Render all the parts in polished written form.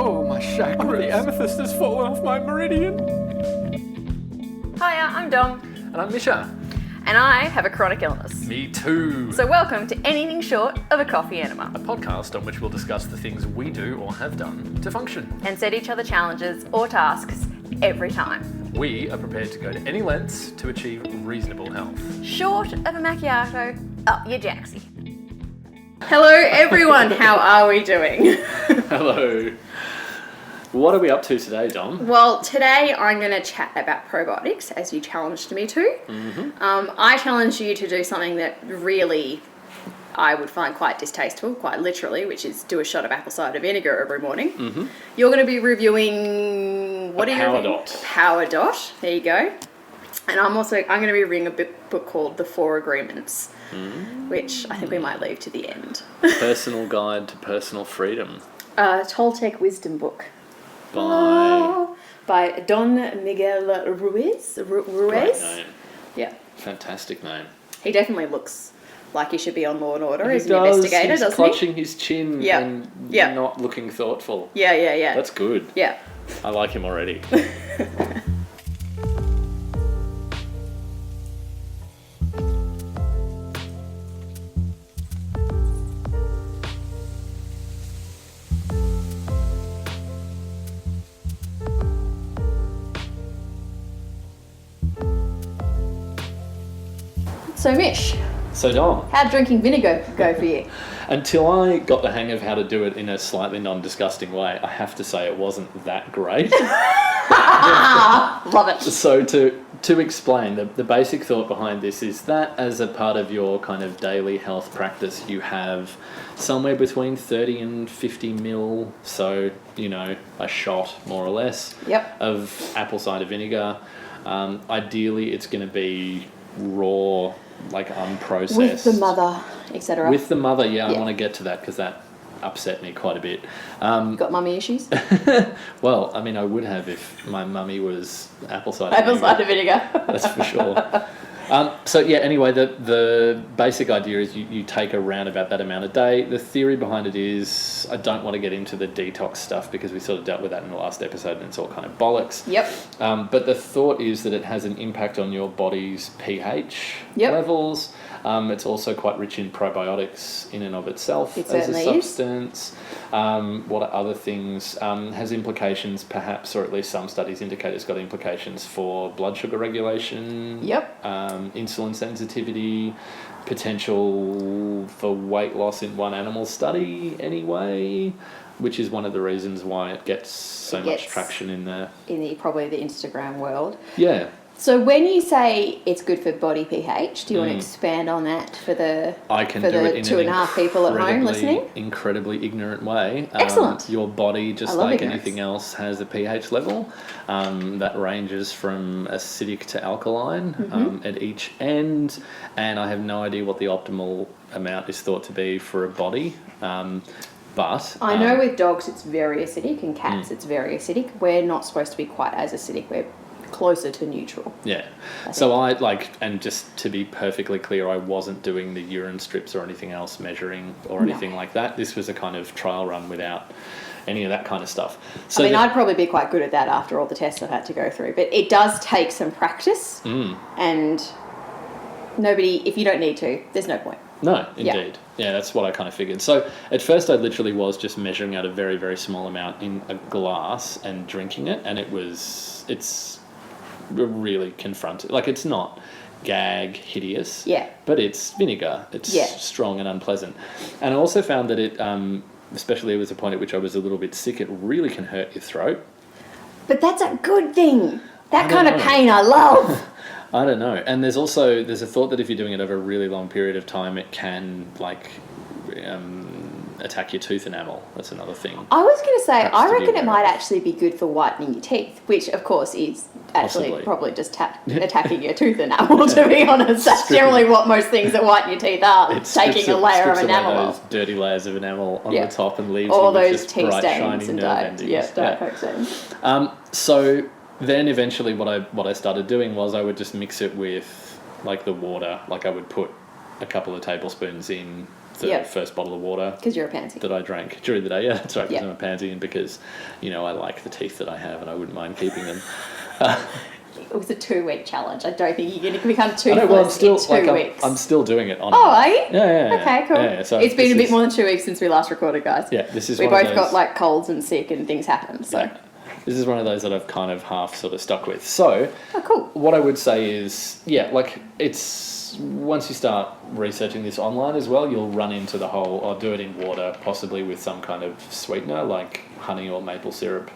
Oh, my chakra, the amethyst has fallen off my meridian. Hiya, I'm Dom. And I'm Misha. And I have a chronic illness. Me too. So welcome to Anything Short of a Coffee Enema. A podcast on which we'll discuss the things we do or have done to function. And set each other challenges or tasks every time. We are prepared to go to any lengths to achieve reasonable health. Short of a macchiato, up your jacksie. Hello everyone, how are we doing? Hello. What are we up to today, Dom? Well, today I'm going to chat about probiotics, as you challenged me to. I challenged you to do something that really I would find quite distasteful, quite literally, which is do a shot of apple cider vinegar every morning. You're going to be reviewing... What are you reviewing? Powerdot. There you go. And I'm going to be reading a book called The Four Agreements, which I think we might leave to the end. Personal Guide to Personal Freedom. Toltec Wisdom book. By Don Miguel Ruiz. Great name. Yeah. Fantastic name. He definitely looks like he should be on Law and Order as an does. investigator, He's doesn't clutching his chin Yeah. and Yeah. not looking thoughtful. Yeah. That's good. Yeah. I like him already. So, Mish, So, Dom, how'd drinking vinegar go for you? until I got the hang of how to do it in a slightly non-disgusting way, I have to say it wasn't that great. Love it. So to explain, the basic thought behind this is that as a part of your kind of daily health practice, you have somewhere between 30 and 50 mil, so, a shot more or less, Yep. of apple cider vinegar. Ideally, it's going to be raw, like unprocessed. With the mother, etc. With the mother, yeah. I Yeah. want to get to that because that upset me quite a bit. You got mummy issues? Well, I mean, I would have if my mummy was apple cider Apple vinegar. cider vinegar. That's for sure. So yeah, anyway, the basic idea is you take around about that amount a day. The theory behind it is, I don't want to get into the detox stuff because we sort of dealt with that in the last episode and it's all kind of bollocks. Yep. But the thought is that it has an impact on your body's pH Yep. levels. It's also quite rich in probiotics in and of itself It as a certainly is. substance. What are other things? Has implications perhaps, or at least some studies indicate it's got implications for blood sugar regulation. Yep. Insulin sensitivity, potential for weight loss in one animal study anyway, which is one of the reasons why it gets so much traction in the... Probably the Instagram world. Yeah. So when you say it's good for body pH, do you want to expand on that for the I can do it in 2.5 people at home listening? Incredibly ignorant way. Excellent. Your body, just I love like ignorance. anything else, has a pH level that ranges from acidic to alkaline at each end, and I have no idea what the optimal amount is thought to be for a body. But I know with dogs it's very acidic and cats it's very acidic. We're not supposed to be quite as acidic. We're closer to neutral. Yeah. So and just to be perfectly clear, I wasn't doing the urine strips or anything else measuring or anything like that. This was a kind of trial run without any of that kind of stuff. So I'd probably be quite good at that after all the tests I've had to go through. But it does take some practice. And if you don't need to, there's no point. No, indeed. Yeah, that's what I kind of figured. So at first I literally was just measuring out a very, very small amount in a glass and drinking it, and it's really confronted. Like, it's not gag hideous, but it's vinegar. It's strong and unpleasant. And I also found that it, especially at the point at which I was a little bit sick, it really can hurt your throat. But that's a good thing. That kind of pain I love. I don't know. And there's a thought that if you're doing it over a really long period of time, it can attack your tooth enamel. That's another thing. I was going to say, Perhaps I to be reckon it aware might of. actually be good for whitening your teeth, which of course is actually Possibly. probably just attacking your tooth enamel, to be honest. That's generally what most things that whiten your teeth are, taking a layer of enamel away off. those dirty layers of enamel on the top and leaves all you with those just tea bright, stains shiny and nerve diet endings. coke stains. So then eventually what I started doing was I would just mix it with like the water. Like I would put a couple of tablespoons in the first bottle of water. Because you're a pansy. That I drank during the day. Yeah, that's right, because Yep. I'm a pansy and because, I like the teeth that I have and I wouldn't mind keeping them. It was a 2-week challenge. I don't think you're going to become toothless I'm still, in 2 weeks. I'm still doing it on. Oh, are you? Yeah. Okay, cool. Yeah, so it's been a bit more than 2 weeks since we last recorded, guys. Yeah, this is we one both of those, got like colds and sick and things happen. So. Yeah, this is one of those that I've kind of half sort of stuck with. So, cool. What I would say is, it's once you start researching this online as well, you'll run into the whole, or do it in water, possibly with some kind of sweetener like honey or maple syrup.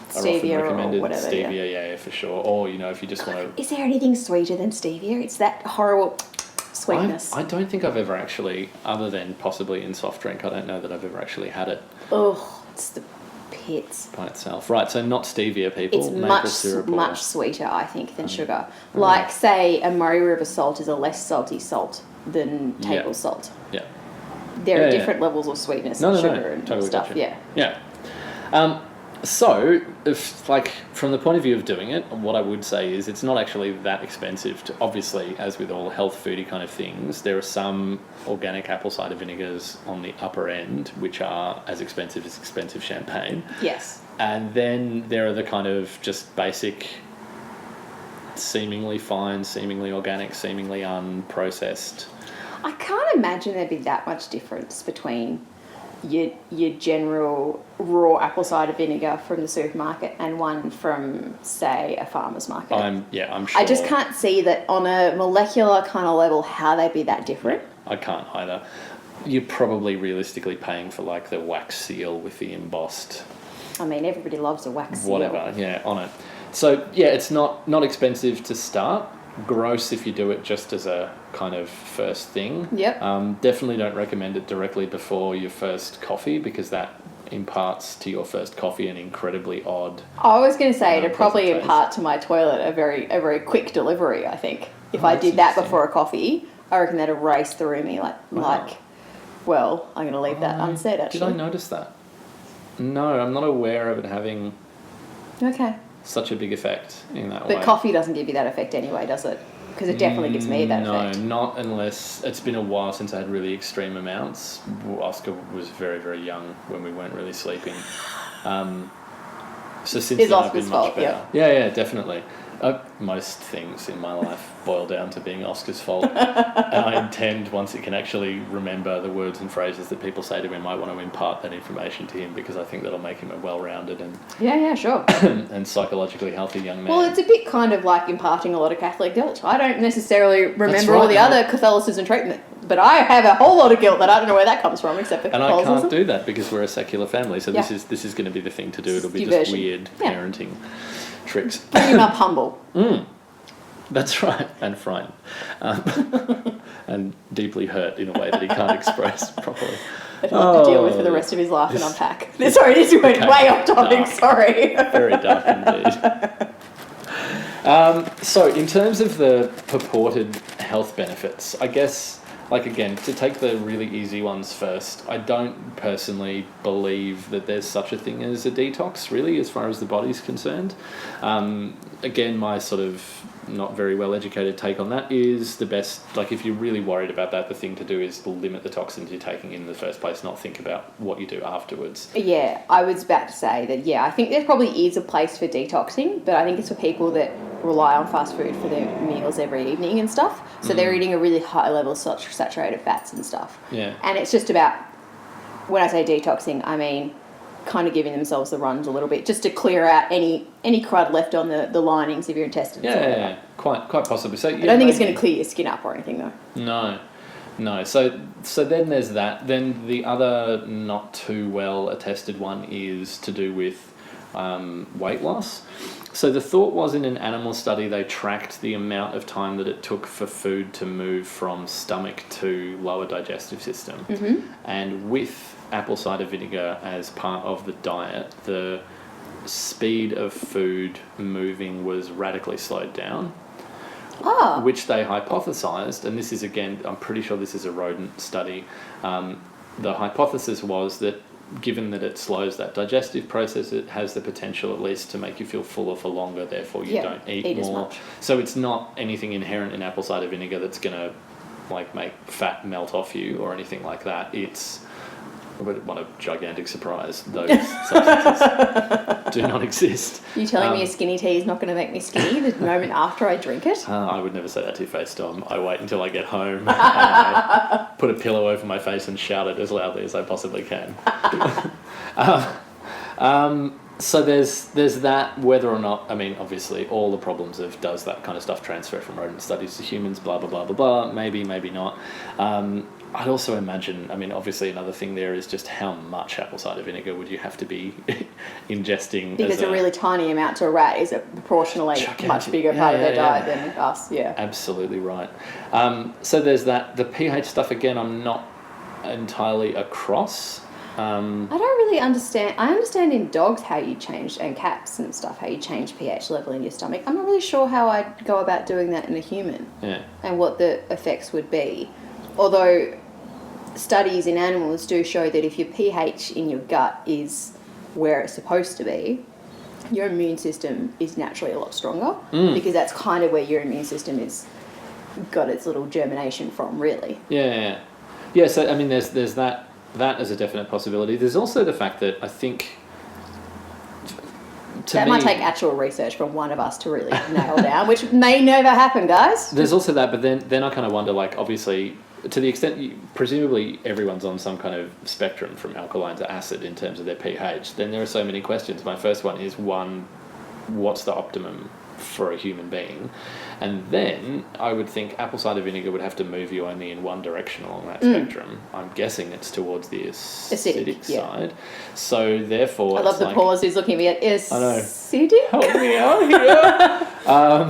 Stevia are often recommended. or whatever. Stevia, yeah, for sure. Or, if you just want to... Is there anything sweeter than stevia? It's that horrible sweetness. I don't think I've ever actually, other than possibly in soft drink, I don't know that I've ever actually had it. Oh, it's the pits. By itself. Right, so not stevia, people. It's maple syrup much sweeter, I think, than sugar. Like, say, a Murray River salt is a less salty salt than table salt. Yeah. There are different levels of sweetness and sugar and totally stuff. Gotcha. Yeah. So, if from the point of view of doing it, what I would say is it's not actually that expensive. Obviously, as with all health foody kind of things, there are some organic apple cider vinegars on the upper end which are as expensive champagne. Yes. And then there are the kind of just basic, seemingly fine, seemingly organic, seemingly unprocessed. I can't imagine there'd be that much difference between your general raw apple cider vinegar from the supermarket and one from, say, a farmer's market. I'm sure. I just can't see that on a molecular kind of level how they'd be that different. I can't either. You're probably realistically paying for like the wax seal with the embossed... I mean, everybody loves a wax seal. Whatever, yeah, on it. So, yeah, it's not expensive to start. Gross if you do it just as a kind of first thing. Yep. Definitely don't recommend it directly before your first coffee because that imparts to your first coffee an incredibly odd... I was going to say it'd probably taste. impart to my toilet a very quick delivery, I think. If I did that before a coffee, I reckon that'd race through me well, I'm going to leave that unsaid, actually. Did I notice that? No, I'm not aware of it having... Okay. Such a big effect in that way. But coffee doesn't give you that effect anyway, does it? Because it definitely gives me that effect. No, not unless... It's been a while since I had really extreme amounts. Oscar was very, very young when we weren't really sleeping. So since then I've been much better. Yeah, definitely. Most things in my life boil down to being Oscar's fault. And I intend, once it can actually remember the words and phrases that people say to him, I want to impart that information to him because I think that'll make him a well-rounded and sure. and psychologically healthy young man. Well, it's a bit kind of like imparting a lot of Catholic guilt. I don't necessarily remember all the other Catholicism treatment, but I have a whole lot of guilt that I don't know where that comes from, except for Catholicism. And I can't do that because we're a secular family, so this is going to be the thing to do. It'll be just weird parenting tricks. Bring him up humble. That's right, and frightened. And deeply hurt in a way that he can't express properly. That he'll have to deal with for the rest of his life and unpack. Sorry, this went way off topic, dark. Sorry. Very dark indeed. So in terms of the purported health benefits, I guess, again, to take the really easy ones first, I don't personally believe that there's such a thing as a detox, really, as far as the body's concerned. Again, my sort of not very well educated take on that is the best, if you're really worried about that, the thing to do is limit the toxins you're taking in the first place, not think about what you do afterwards. Yeah, I was about to say that, I think there probably is a place for detoxing, but I think it's for people that rely on fast food for their meals every evening and stuff. So they're eating a really high level of saturated fats and stuff. Yeah. And it's just about, when I say detoxing, I mean kind of giving themselves the runs a little bit, just to clear out any crud left on the linings of your intestines. Yeah, quite possibly. So I don't think it's going to clear your skin up or anything, though. No. So then there's that. Then the other not too well attested one is to do with weight loss. So the thought was, in an animal study, they tracked the amount of time that it took for food to move from stomach to lower digestive system. Mm-hmm. And with apple cider vinegar as part of the diet, the speed of food moving was radically slowed down. Which they hypothesized, and this is, again, I'm pretty sure this is a rodent study. The hypothesis was that given that it slows that digestive process, it has the potential at least to make you feel fuller for longer, therefore you don't eat more. as much. So it's not anything inherent in apple cider vinegar that's going to like make fat melt off you or anything like that. It's what a gigantic surprise. Those substances do not exist. You telling me a skinny tea is not going to make me skinny the moment after I drink it? I would never say that to your face, Dom. I wait until I get home and I put a pillow over my face and shout it as loudly as I possibly can. So there's that, whether or not, I mean, obviously all the problems of does that kind of stuff transfer from rodent studies to humans, blah, blah, blah, blah, blah, maybe not. I'd also imagine, I mean, obviously another thing there is just how much apple cider vinegar would you have to be ingesting? Because a really tiny amount to a rat is a proportionally much bigger part of their diet than us, yeah. Absolutely right. So there's that. The pH stuff, again, I'm not entirely across. I don't really understand. I understand in dogs how you change, and cats and stuff, how you change pH level in your stomach. I'm not really sure how I'd go about doing that in a human. Yeah. And what the effects would be. Although studies in animals do show that if your pH in your gut is where it's supposed to be, your immune system is naturally a lot stronger because that's kind of where your immune system is got its little germination from, really. Yeah. So I mean, there's that as a definite possibility. There's also the fact that I think that might take actual research from one of us to really nail down, which may never happen, guys. There's also that, but then I kind of wonder, like, obviously, to the extent presumably everyone's on some kind of spectrum from alkaline to acid in terms of their pH, then there are so many questions. My first one is, what's the optimum for a human being? And then I would think apple cider vinegar would have to move you only in one direction along that spectrum. I'm guessing it's towards the acidic side. So therefore, I love the pause he's looking at me at acidic. Help me out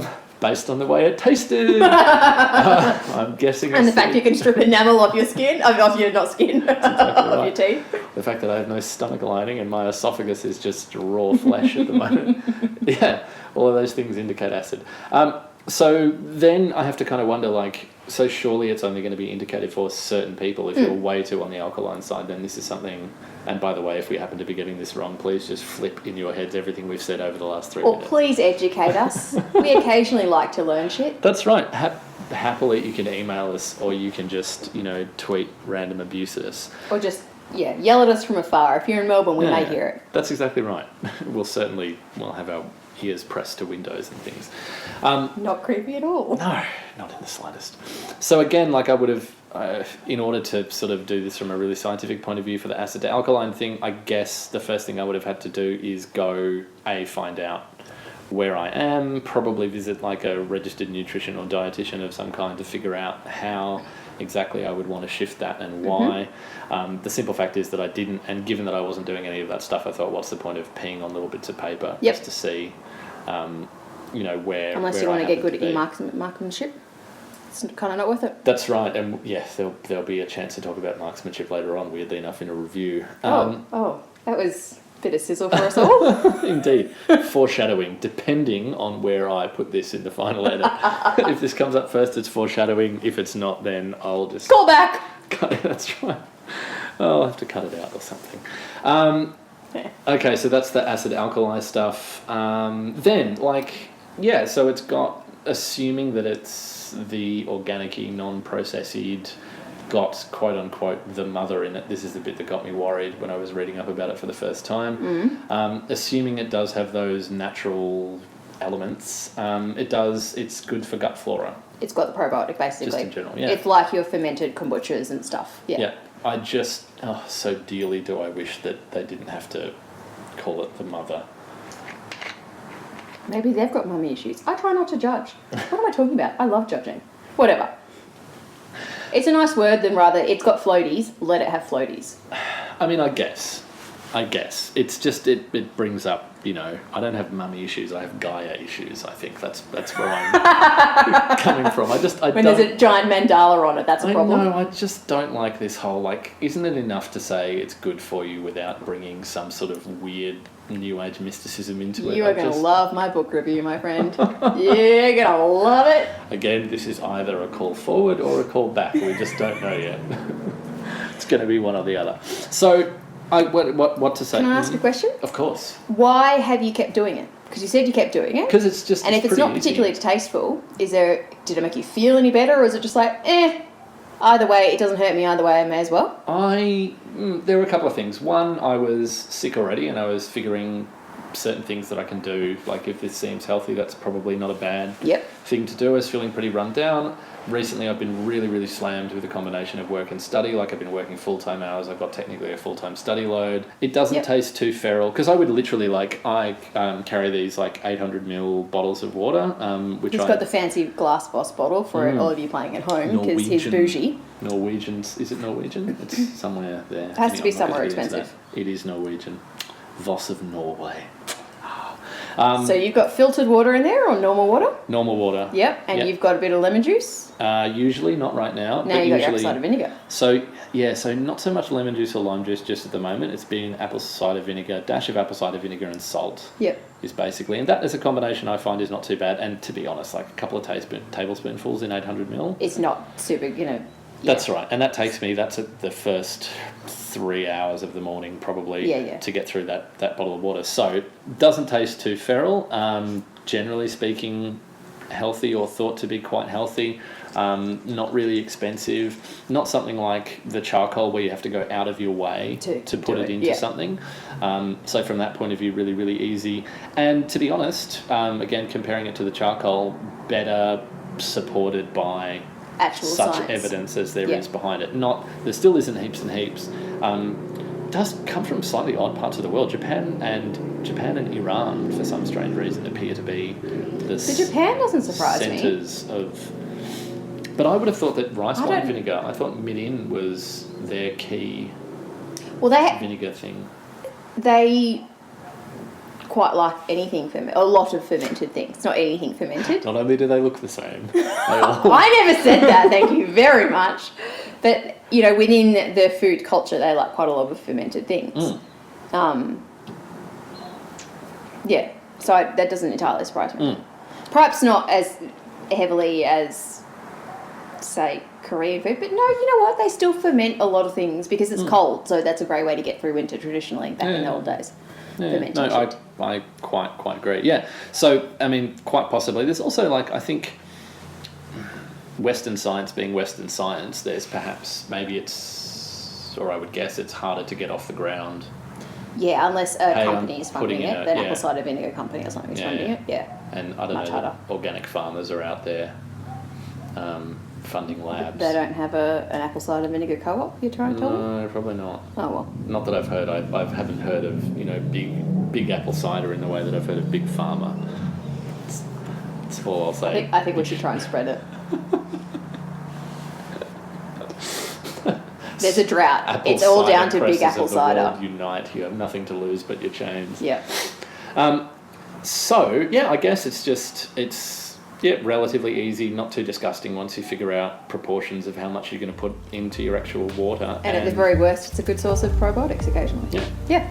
here. Based on the way it tasted. I'm guessing. And the fact you can strip enamel off your skin, off your not skin, off your teeth. The fact that I have no stomach lining and my esophagus is just raw flesh at the moment. Yeah, all of those things indicate acid. So then I have to kind of wonder, like, so surely it's only going to be indicated for certain people. If you're way too on the alkaline side, then this is something. And by the way, if we happen to be getting this wrong, please just flip in your heads everything we've said over the last 3 minutes. Or please educate us. We occasionally like to learn shit. That's right. Happily, you can email us, or you can just, tweet random abuse at us. Or just, yell at us from afar. If you're in Melbourne, we may hear it. That's exactly right. We'll have our ears pressed to windows and things. Not creepy at all. No, not in the slightest. So again, like I would have, in order to sort of do this from a really scientific point of view for the acid to alkaline thing, I guess the first thing I would have had to do is find out where I am, probably visit like a registered nutrition or dietitian of some kind to figure out how exactly I would want to shift that and why. The simple fact is that I didn't, and given that I wasn't doing any of that stuff, I thought, what's the point of peeing on little bits of paper just to see, where. Unless you want to get good at marksmanship, it's kind of not worth it. That's right, and there'll be a chance to talk about marksmanship later on. Weirdly enough, in a review. That was a bit of sizzle for us all. Indeed, foreshadowing. Depending on where I put this in the final edit, if this comes up first, it's foreshadowing. If it's not, then I'll just call back. That's right. I'll have to cut it out or something. Okay, so that's the acid alkali stuff. So it's got, assuming that it's the organic-y, non-processed, got quote unquote the mother in it. This is the bit that got me worried when I was reading up about it for the first time. Assuming it does have those natural elements, it's good for gut flora. It's got the probiotic, basically. Just in general, yeah. It's like your fermented kombuchas and stuff. Yeah. I just, so dearly do I wish that they didn't have to call it the mother. Maybe they've got mummy issues. I try not to judge. What am I talking about? I love judging. Whatever. It's a nice word than rather, it's got floaties, let it have floaties. I mean, I guess. It's just, it brings up, I don't have mummy issues, I have Gaia issues, I think. That's where I'm coming from. When there's a giant mandala on it, that's a problem. No, I just don't like this whole, isn't it enough to say it's good for you without bringing some sort of weird New Age mysticism into it? You are going to love my book review, my friend. You're going to love it. Again, this is either a call forward or a call back. We just don't know yet. It's going to be one or the other. So, what to say? Can I ask a question? Of course. Why have you kept doing it? Because you said you kept doing it. Because if it's not particularly tasteful, did it make you feel any better, or is it just like, Either way, it doesn't hurt me either way, I may as well. There were a couple of things. One, I was sick already and I was figuring certain things that I can do. Like if this seems healthy, that's probably not a bad thing to do. I was feeling pretty run down. Recently, I've been really, really slammed with a combination of work and study. Like I've been working full-time hours. I've got technically a full-time study load. It doesn't taste too feral because I would literally I carry these 800ml bottles of water. Which He's got the fancy glass boss bottle for all of you playing at home because he's bougie. Norwegians, is it Norwegian? It's somewhere there. It has to be somewhere expensive. It is Norwegian. Voss of Norway. So you've got filtered water in there or normal water? Normal water. Yep, and you've got a bit of lemon juice? Usually, not right now. Now you've got your apple cider vinegar. So not so much lemon juice or lime juice just at the moment. It's been apple cider vinegar, dash of apple cider vinegar and salt. Yep. Is basically, and that as a combination I find is not too bad. And to be honest, a couple of tablespoonfuls in 800ml. It's not super, That's right, and that takes me, that's at the first 3 hours of the morning probably to get through that bottle of water. So it doesn't taste too feral, generally speaking healthy or thought to be quite healthy, not really expensive, not something like the charcoal where you have to go out of your way to put it into something. So from that point of view, really, really easy. And to be honest, again, comparing it to the charcoal, better supported by actual such science. Evidence as there is behind it. There still isn't heaps and heaps. Does come from slightly odd parts of the world. Japan and Iran, for some strange reason, appear to be the Japan doesn't surprise centers of. But I would have thought that rice wine vinegar. I thought mirin was their key. Vinegar thing. They quite like anything a lot of fermented things, not anything fermented. Not only do they look the same. I never said that, thank you very much. But, within the food culture, they like quite a lot of fermented things. So that doesn't entirely surprise me. Perhaps not as heavily as, say, Korean food, but no, you know what? They still ferment a lot of things because it's cold, so that's a great way to get through winter traditionally back in the old days. Yeah, I quite agree. Yeah. So, I mean, quite possibly. There's also, I think, Western science being Western science, there's perhaps, maybe it's, or I would guess it's harder to get off the ground. Yeah, unless a company is funding it, an apple cider vinegar company or something is funding it, And I don't know, organic farmers are out there funding labs. They don't have an apple cider vinegar co-op, you're trying to tell me? No, probably not. Oh, well. Not that I've heard. I haven't heard of, big apple cider in the way that I've heard of big pharma. That's all I'll say. I think we should try and spread it. There's a drought. It's all down to big apple cider. Unite. You have nothing to lose but your chains. Yeah. So, I guess it's relatively easy, not too disgusting once you figure out proportions of how much you're going to put into your actual water. And at the very worst, it's a good source of probiotics occasionally. Yeah.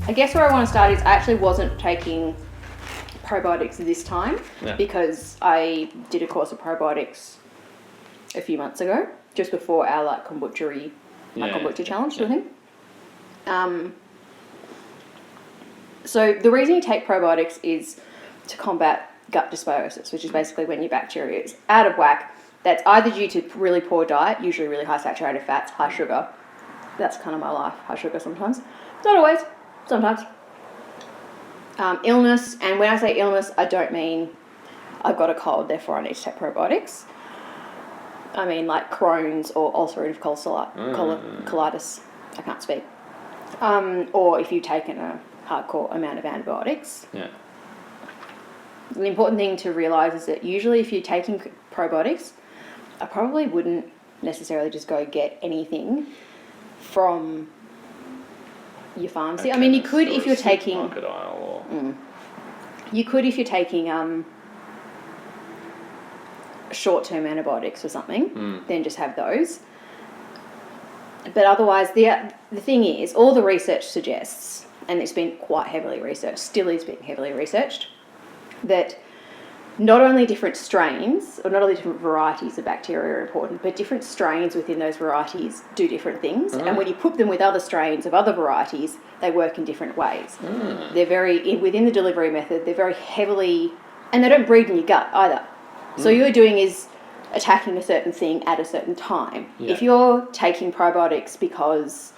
I guess where I want to start is I actually wasn't taking probiotics this time because I did a course of probiotics a few months ago, just before our kombucha challenge sort of thing. So the reason you take probiotics is to combat gut dysbiosis, which is basically when your bacteria is out of whack. That's either due to really poor diet, usually really high saturated fats, high sugar. That's kind of my life, high sugar sometimes. Not always, sometimes. Illness, and when I say illness, I don't mean I've got a cold, therefore I need to take probiotics. I mean Crohn's or ulcerative colitis. I can't speak. Or if you've taken a hardcore amount of antibiotics. Yeah. The important thing to realise is that usually if you're taking probiotics, I probably wouldn't necessarily just go get anything from your pharmacy. I mean, you could if you're taking market aisle or you could if you're taking short-term antibiotics or something, then just have those. But otherwise, the thing is, all the research suggests, and it's been quite heavily researched, still is being heavily researched, that not only different strains, or not only different varieties of bacteria are important, but different strains within those varieties do different things. And when you put them with other strains of other varieties, they work in different ways. They're within the delivery method, they're very heavily, and they don't breed in your gut either. So all you're doing is attacking a certain thing at a certain time. Yeah. If you're taking probiotics because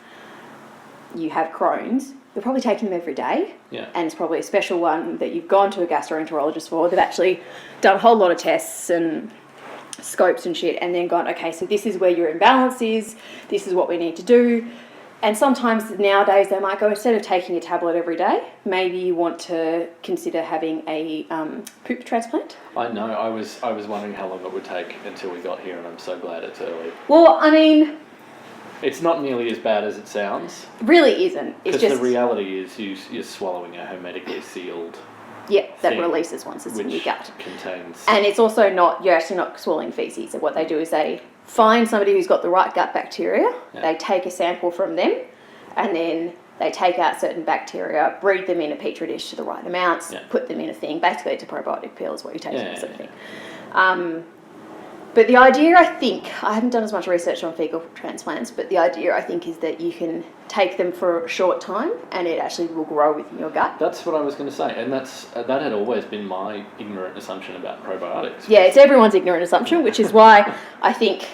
you have Crohn's, you're probably taking them every day. Yeah. And it's probably a special one that you've gone to a gastroenterologist for. They've actually done a whole lot of tests and scopes and shit, and then gone, okay, so this is where your imbalance is, this is what we need to do. And sometimes nowadays they might go, instead of taking a tablet every day, maybe you want to consider having a poop transplant. I know. I was wondering how long it would take until we got here, and I'm so glad it's early. Well, I mean, it's not nearly as bad as it sounds. Really isn't. It's just the reality is you're swallowing a hermetically sealed. Yeah, that thing, releases once it's in your gut. Contains. And it's also you're actually not swallowing feces. So what they do is they find somebody who's got the right gut bacteria, they take a sample from them, and then they take out certain bacteria, breed them in a petri dish to the right amounts, put them in a thing. Basically, it's a probiotic pill is what you're taking, sort of thing. But the idea, I think, I haven't done as much research on fecal transplants, but the idea, I think, is that you can take them for a short time and it actually will grow within your gut. That's what I was going to say, and that had always been my ignorant assumption about probiotics. Yeah, it's everyone's ignorant assumption, which is why I think,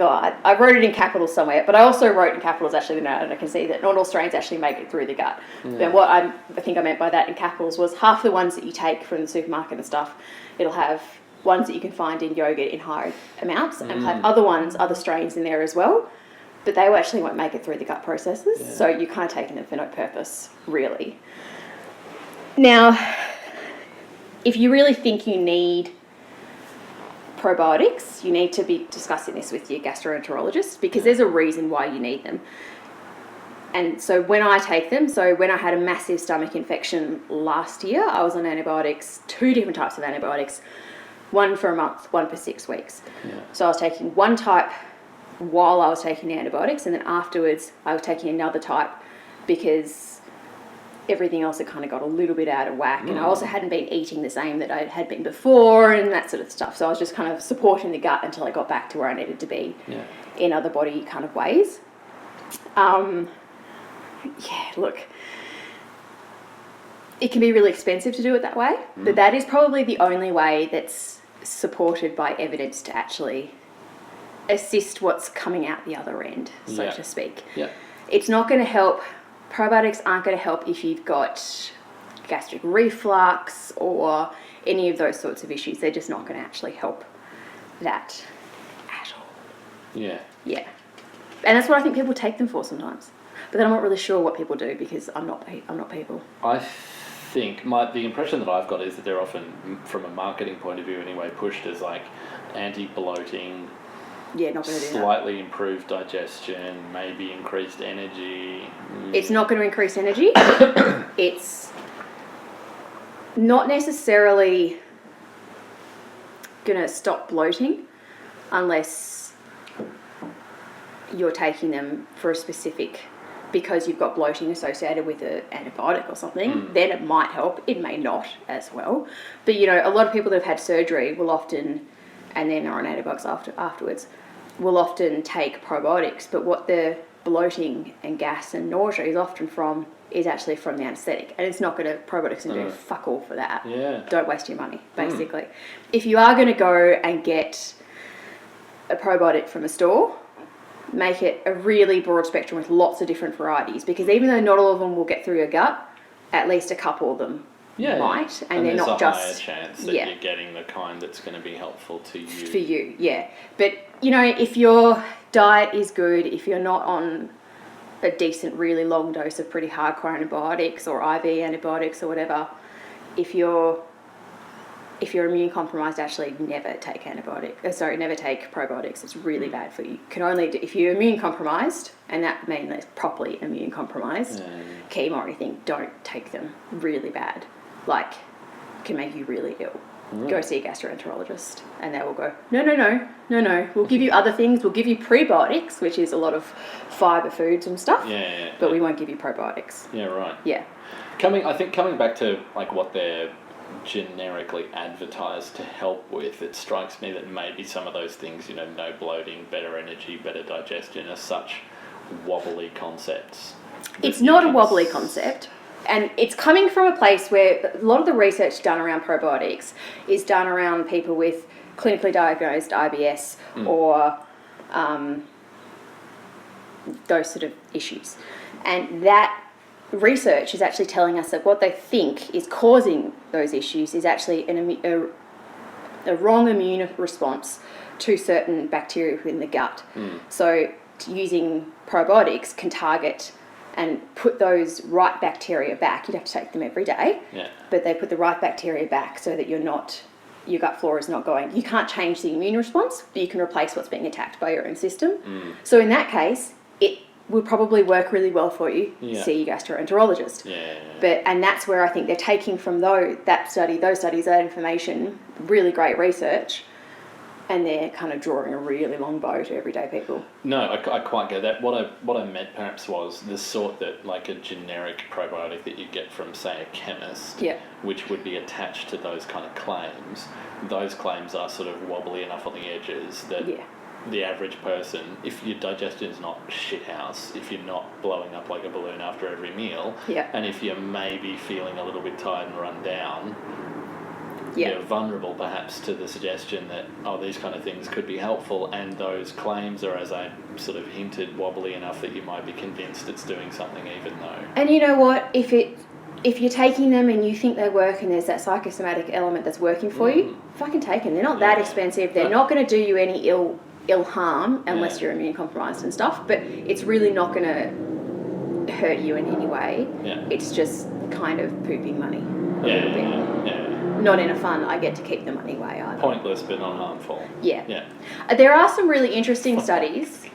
I wrote it in capitals somewhere, but I also wrote in capitals actually now, and I can see that not all strains actually make it through the gut. And what I think I meant by that in capitals was half the ones that you take from the supermarket and stuff, it'll have ones that you can find in yogurt in high amounts, and have other strains in there as well, but they actually won't make it through the gut processes, so you're kind of taking them for no purpose, really. Now, if you really think you need probiotics, you need to be discussing this with your gastroenterologist, because there's a reason why you need them. And so when I take them, when I had a massive stomach infection last year, I was on antibiotics, 2 different types of antibiotics, one for a month, one for 6 weeks. So I was taking one type while I was taking the antibiotics, and then afterwards I was taking another type because everything else had kind of got a little bit out of whack, and I also hadn't been eating the same that I had been before and that sort of stuff. So I was just kind of supporting the gut until I got back to where I needed to be in other body kind of ways. Look, it can be really expensive to do it that way, but that is probably the only way that's supported by evidence to actually assist what's coming out the other end, so to speak. It's not going to help. Probiotics aren't going to help if you've got gastric reflux or any of those sorts of issues. They're just not going to actually help that at all. Yeah. And that's what I think people take them for sometimes. But then I'm not really sure what people do, because I'm not people. I think the impression that I've got is that they're often, from a marketing point of view anyway, pushed as like anti-bloating, not going to do slightly improved digestion, maybe increased energy. It's not going to increase energy. It's not necessarily going to stop bloating unless you're taking them for a specific, because you've got bloating associated with an antibiotic or something, then it might help. It may not as well. But, a lot of people that have had surgery will often, and then are on antibiotics afterwards, will often take probiotics. But what the bloating and gas and nausea is often from is actually from the anaesthetic. And it's not going to, probiotics are going to do fuck all for that. Don't waste your money, basically. If you are going to go and get a probiotic from a store, make it a really broad spectrum with lots of different varieties, because even though not all of them will get through your gut, at least a couple of them might, and they're not just. There's a higher chance that you're getting the kind that's going to be helpful to you. For you, But if your diet is good, if you're not on a decent, really long dose of pretty hardcore antibiotics or IV antibiotics or whatever, if you're immune compromised, actually never take probiotics. It's really bad for you. Can only do, if you're immune compromised, and that means it's properly immune compromised, chemo or anything, don't take them. Really bad. Can make you really ill. Go see a gastroenterologist, and they will go, no. We'll give you other things. We'll give you prebiotics, which is a lot of fibre foods and stuff. But we won't give you probiotics. Yeah, right. Yeah. Coming back to what they're generically advertised to help with, it strikes me that maybe some of those things, you know, no bloating, better energy, better digestion, are such wobbly concepts. It's not a wobbly concept, and it's coming from a place where a lot of the research done around probiotics is done around people with clinically diagnosed IBS or those sort of issues. And that research is actually telling us that what they think is causing those issues is actually a wrong immune response to certain bacteria within the gut. So using probiotics can target and put those right bacteria back. You'd have to take them every day, but they put the right bacteria back so that your gut flora is not going. You can't change the immune response, but you can replace what's being attacked by your own system. So in that case, it will probably work really well for you. See your gastroenterologist. And that's where I think they're taking from those studies, that information, really great research, and they're kind of drawing a really long bow to everyday people. No, I quite get that. What I meant perhaps was the sort that, like a generic probiotic that you get from, say, a chemist, which would be attached to those kind of claims. Those claims are sort of wobbly enough on the edges that the average person, if your digestion's not shithouse, if you're not blowing up like a balloon after every meal, and if you're maybe feeling a little bit tired and run down, you're vulnerable perhaps to the suggestion that, these kind of things could be helpful, and those claims are, as I sort of hinted, wobbly enough that you might be convinced it's doing something even though. And you know what? If you're taking them and you think they work and there's that psychosomatic element that's working for you, fucking take them. They're not that expensive. They're not going to do you any ill harm unless you're immune compromised and stuff, but it's really not going to hurt you in any way. It's just kind of pooping money a little bit. Not in a fun, I get to keep the money way either. Pointless but not harmful. There are some really interesting studies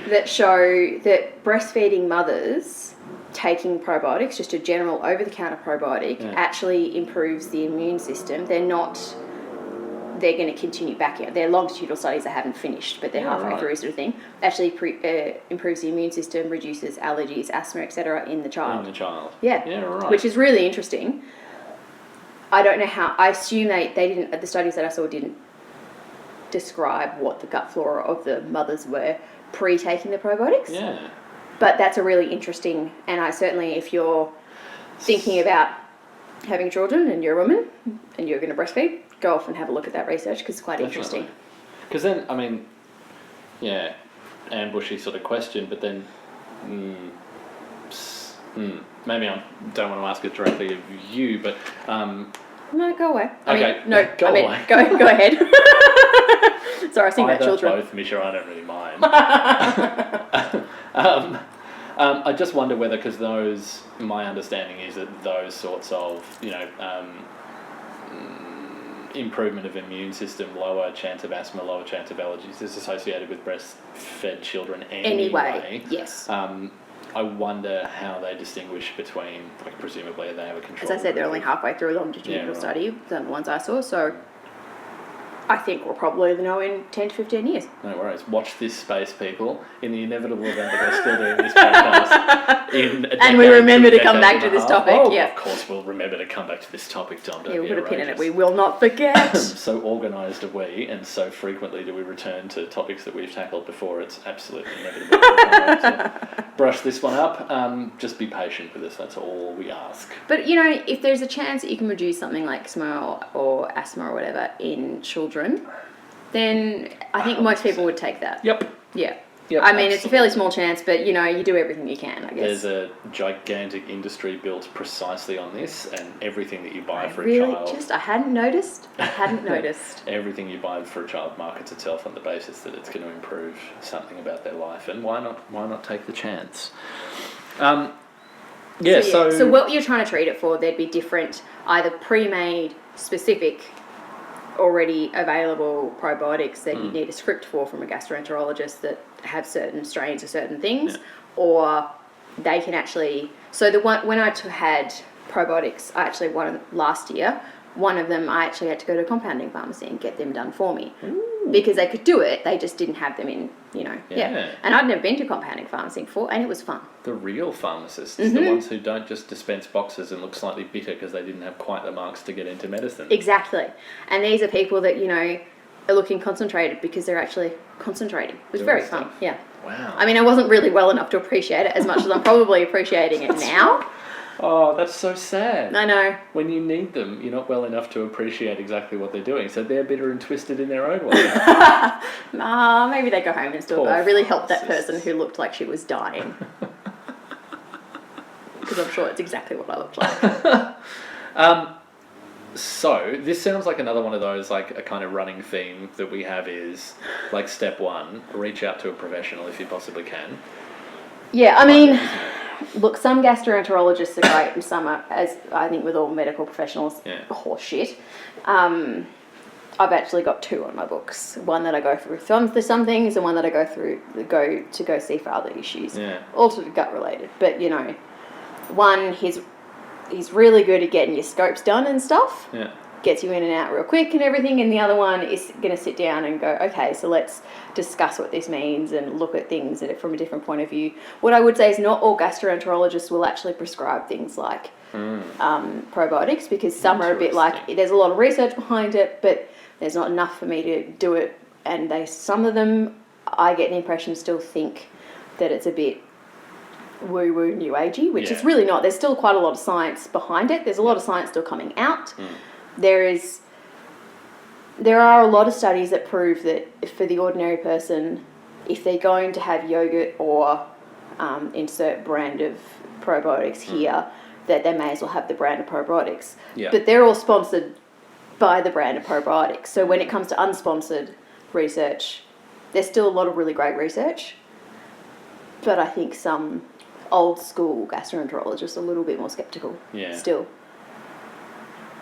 that show that breastfeeding mothers taking probiotics, just a general over-the-counter probiotic, actually improves the immune system. They're going to continue back in. They're longitudinal studies that haven't finished, but they're halfway through sort of thing. Actually improves the immune system, reduces allergies, asthma, etc. in the child. Which is really interesting. I don't know how. I assume they didn't. The studies that I saw didn't describe what the gut flora of the mothers were pre-taking the probiotics. But that's a really interesting. And I certainly, if you're thinking about having children and you're a woman and you're going to breastfeed, go off and have a look at that research because it's quite interesting. Because then, I mean, ambushy sort of question, but then. Maybe I don't want to ask it directly of you, but... no, go away. Go away. Go ahead. Sorry, I was thinking about children. Both, Misha, I don't really mind. I just wonder whether, because my understanding is that those sorts of, improvement of immune system, lower chance of asthma, lower chance of allergies is associated with breastfed children anyway. Yes. I wonder how they distinguish between, presumably they have a control. As I said, they're only halfway through a longitudinal study than the ones I saw, so I think we'll probably know in 10 to 15 years. No worries. Watch this space, people. In the inevitable event that we're still doing this podcast in a decade, and we remember to come back to this topic. Of course we'll remember to come back to this topic, Dom. We'll put a pin in it. We will not forget. So organised are we, and so frequently do we return to topics that we've tackled before. It's absolutely inevitable to brush this one up. Just be patient with us. That's all we ask. But, if there's a chance that you can reduce something like eczema or asthma or whatever in children, then I think most people would take that. Yep. I mean, it's a fairly small chance, but, you do everything you can, I guess. There's a gigantic industry built precisely on this, and everything that you buy for a child... I hadn't noticed. Everything you buy for a child markets itself on the basis that it's going to improve something about their life, and why not take the chance? So what you're trying to treat it for, there'd be different, either pre-made, specific, already available probiotics that you need a script for from a gastroenterologist that have certain strains of certain things, or they can actually... So when I had probiotics, last year, one of them I actually had to go to a compounding pharmacy and get them done for me. because they could do it. They just didn't have them in, Yeah. And I'd never been to compounding pharmacy before, and it was fun. The real pharmacists, the ones who don't just dispense boxes and look slightly bitter because they didn't have quite the marks to get into medicine. Exactly. And these are people that, are looking concentrated because they're actually concentrating. It was very fun. Yeah. Wow. I mean, I wasn't really well enough to appreciate it as much as I'm probably appreciating it now. Oh, that's so sad. I know. When you need them, you're not well enough to appreciate exactly what they're doing, so they're bitter and twisted in their own way. Maybe they go home and still go. I really helped that person who looked like she was dying. Because I'm sure it's exactly what I looked like. So, this sounds like another one of those, like, a kind of running theme that we have is, like, step one, reach out to a professional if you possibly can. Yeah, I mean, look, some gastroenterologists are great and some are, as I think with all medical professionals, horse shit. I've actually got 2 on my books. One that I go through for some things and one that I go to see for other issues. Yeah. All sort of gut related. But, one, he's really good at getting your scopes done and stuff. Yeah. Gets you in and out real quick and everything. And the other one is going to sit down and go, okay, so let's discuss what this means and look at things from a different point of view. What I would say is not all gastroenterologists will actually prescribe things like probiotics, because some are a bit like, there's a lot of research behind it, but there's not enough for me to do it. And some of them, I get the impression, still think that it's a bit woo-woo new agey, which is really not. There's still quite a lot of science behind it. There's a lot of science still coming out. There are a lot of studies that prove that for the ordinary person, if they're going to have yogurt or insert brand of probiotics here, that they may as well have the brand of probiotics. Yeah. But they're all sponsored by the brand of probiotics. So when it comes to unsponsored research, there's still a lot of really great research. But I think some old school gastroenterologists are a little bit more skeptical still.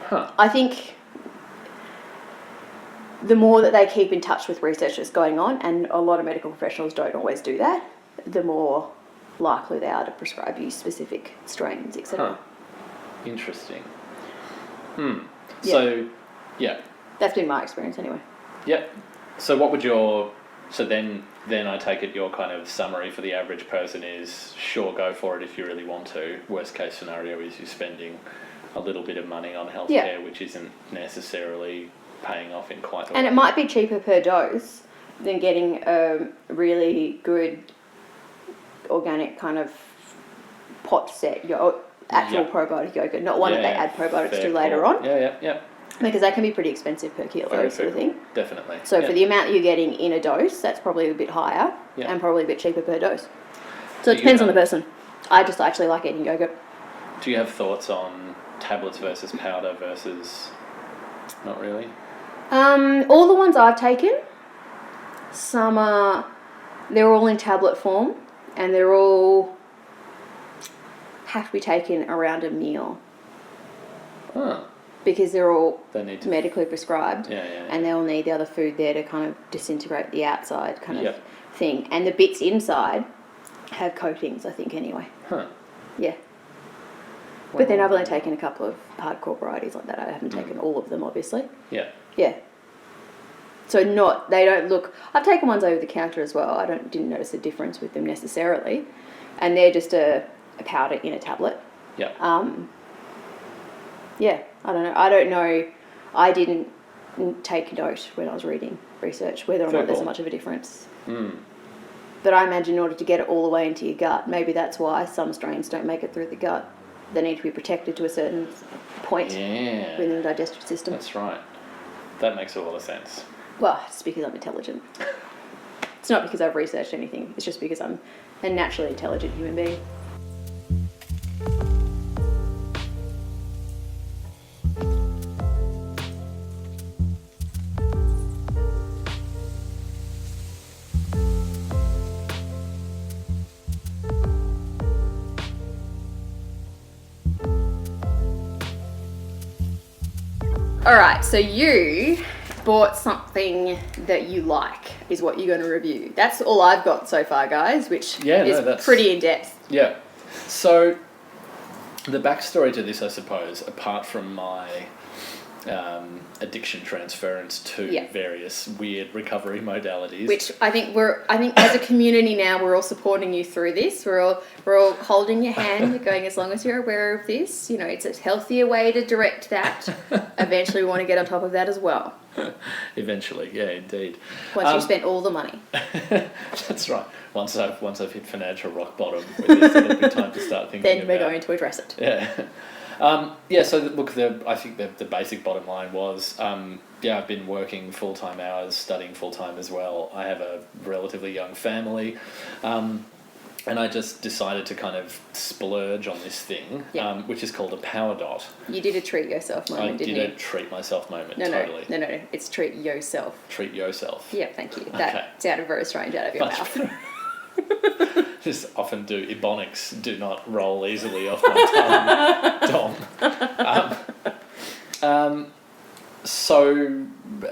Huh. I think the more that they keep in touch with research that's going on, and a lot of medical professionals don't always do that, the more likely they are to prescribe you specific strains, etc. Huh. Interesting. So, that's been my experience anyway. Yep. So what would your... So then I take it your kind of summary for the average person is, sure, go for it if you really want to. Worst case scenario is you're spending a little bit of money on healthcare, which isn't necessarily paying off in quite the way. And it might be cheaper per dose than getting a really good organic kind of pot set, actual probiotic yogurt, not one that they add probiotics to later on. Yeah. Because that can be pretty expensive per kilo, sort of thing. Definitely. So for the amount that you're getting in a dose, that's probably a bit higher and probably a bit cheaper per dose. So it depends on the person. I just actually like eating yogurt. Do you have thoughts on tablets versus powder versus... Not really? All the ones I've taken, they're all in tablet form, and they're all have to be taken around a meal. Huh. Because they're all need to medically prescribed, and they'll need the other food there to kind of disintegrate the outside kind of thing. And the bits inside have coatings, I think, anyway. Huh. Yeah. But then I've only taken a couple of hardcore varieties like that. I haven't taken all of them, obviously. Yeah. Yeah. So they don't look... I've taken ones over the counter as well. I didn't notice a difference with them necessarily. And they're just a powder in a tablet. Yeah. Yeah, I don't know. I didn't take note when I was reading research whether or not there's much of a difference. But I imagine in order to get it all the way into your gut, maybe that's why some strains don't make it through the gut. They need to be protected to a certain point within the digestive system. That's right. That makes a lot of sense. Well, it's because I'm intelligent. It's not because I've researched anything. It's just because I'm a naturally intelligent human being. All right, so you bought something that you like, is what you're going to review. That's all I've got so far, guys, which is pretty in-depth. Yeah. So the backstory to this, I suppose, apart from my addiction transference to Yeah. various weird recovery modalities. Which I think as a community now, we're all supporting you through this. We're all holding your hand. We're going, as long as you're aware of this, it's a healthier way to direct that. Eventually, we want to get on top of that as well. Eventually, yeah, indeed. Once you've spent all the money. That's right. Once I've hit financial rock bottom, it'll be time to start thinking. Then we're going to address it. Yeah. So look, I think the basic bottom line was, I've been working full-time hours, studying full-time as well. I have a relatively young family, and I just decided to kind of splurge on this thing, which is called a Powerdot. You did a treat yourself moment, didn't you? I did a treat myself moment, no, totally. No. It's treat yourself. Treat yourself. Yeah, thank you. That sounded very strange out of your mouth. Just often do ebonics do not roll easily off my tongue. So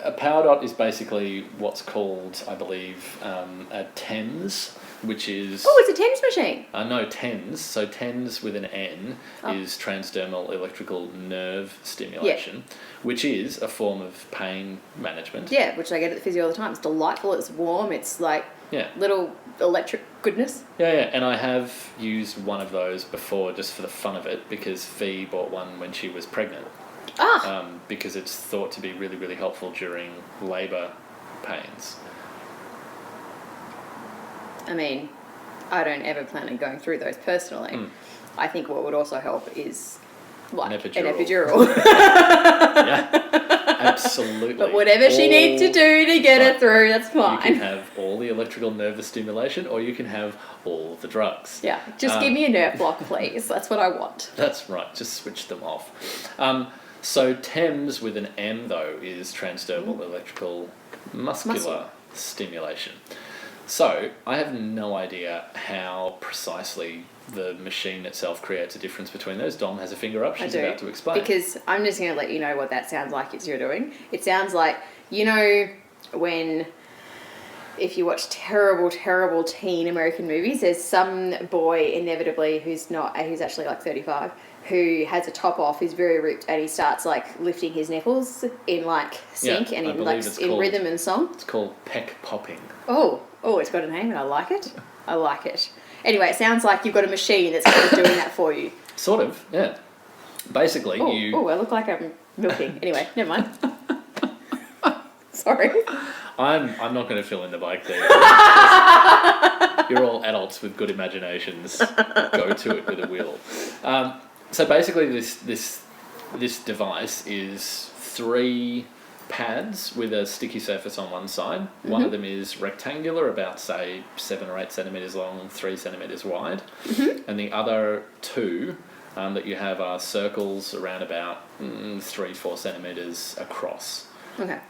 a Powerdot is basically what's called, I believe, a TENS, which is... Oh, it's a TENS machine. No, TENS. So TENS with an N is transdermal electrical nerve stimulation, which is a form of pain management. Yeah, which I get at the physio all the time. It's delightful, it's warm, it's like little electric goodness. Yeah, and I have used one of those before just for the fun of it, because Fee bought one when she was pregnant. Because it's thought to be really, really helpful during labour pains. I mean, I don't ever plan on going through those personally. I think what would also help is like an epidural. Yeah, absolutely. But whatever she needs to do to get her through, that's fine. You can have all the electrical nervous stimulation, or you can have all the drugs. Yeah, just give me a nerve block, please. That's what I want. That's right, just switch them off. So TEMS with an M, though, is transdermal electrical muscular stimulation. So I have no idea how precisely the machine itself creates a difference between those. Dom has a finger up. She's about to explain. Because I'm just going to let you know what that sounds like you're doing. It sounds like, when... If you watch terrible, terrible teen American movies, there's some boy inevitably who's actually like 35, who has a top off, who's very ripped, and he starts like lifting his nipples in like sync and in rhythm and song. It's called peck popping. Oh, it's got a name and I like it. Anyway, it sounds like you've got a machine that's kind of doing that for you. Sort of, yeah. Basically, I look like I'm milking. Anyway, never mind. Sorry. I'm not going to fill in the bike there. You're all adults with good imaginations. Go to it with a will. So basically, this device is 3 pads with a sticky surface on one side. One of them is rectangular, about say 7 or 8 centimeters long, 3 centimeters wide, and the other 2 that you have are circles around about 3-4 centimeters across.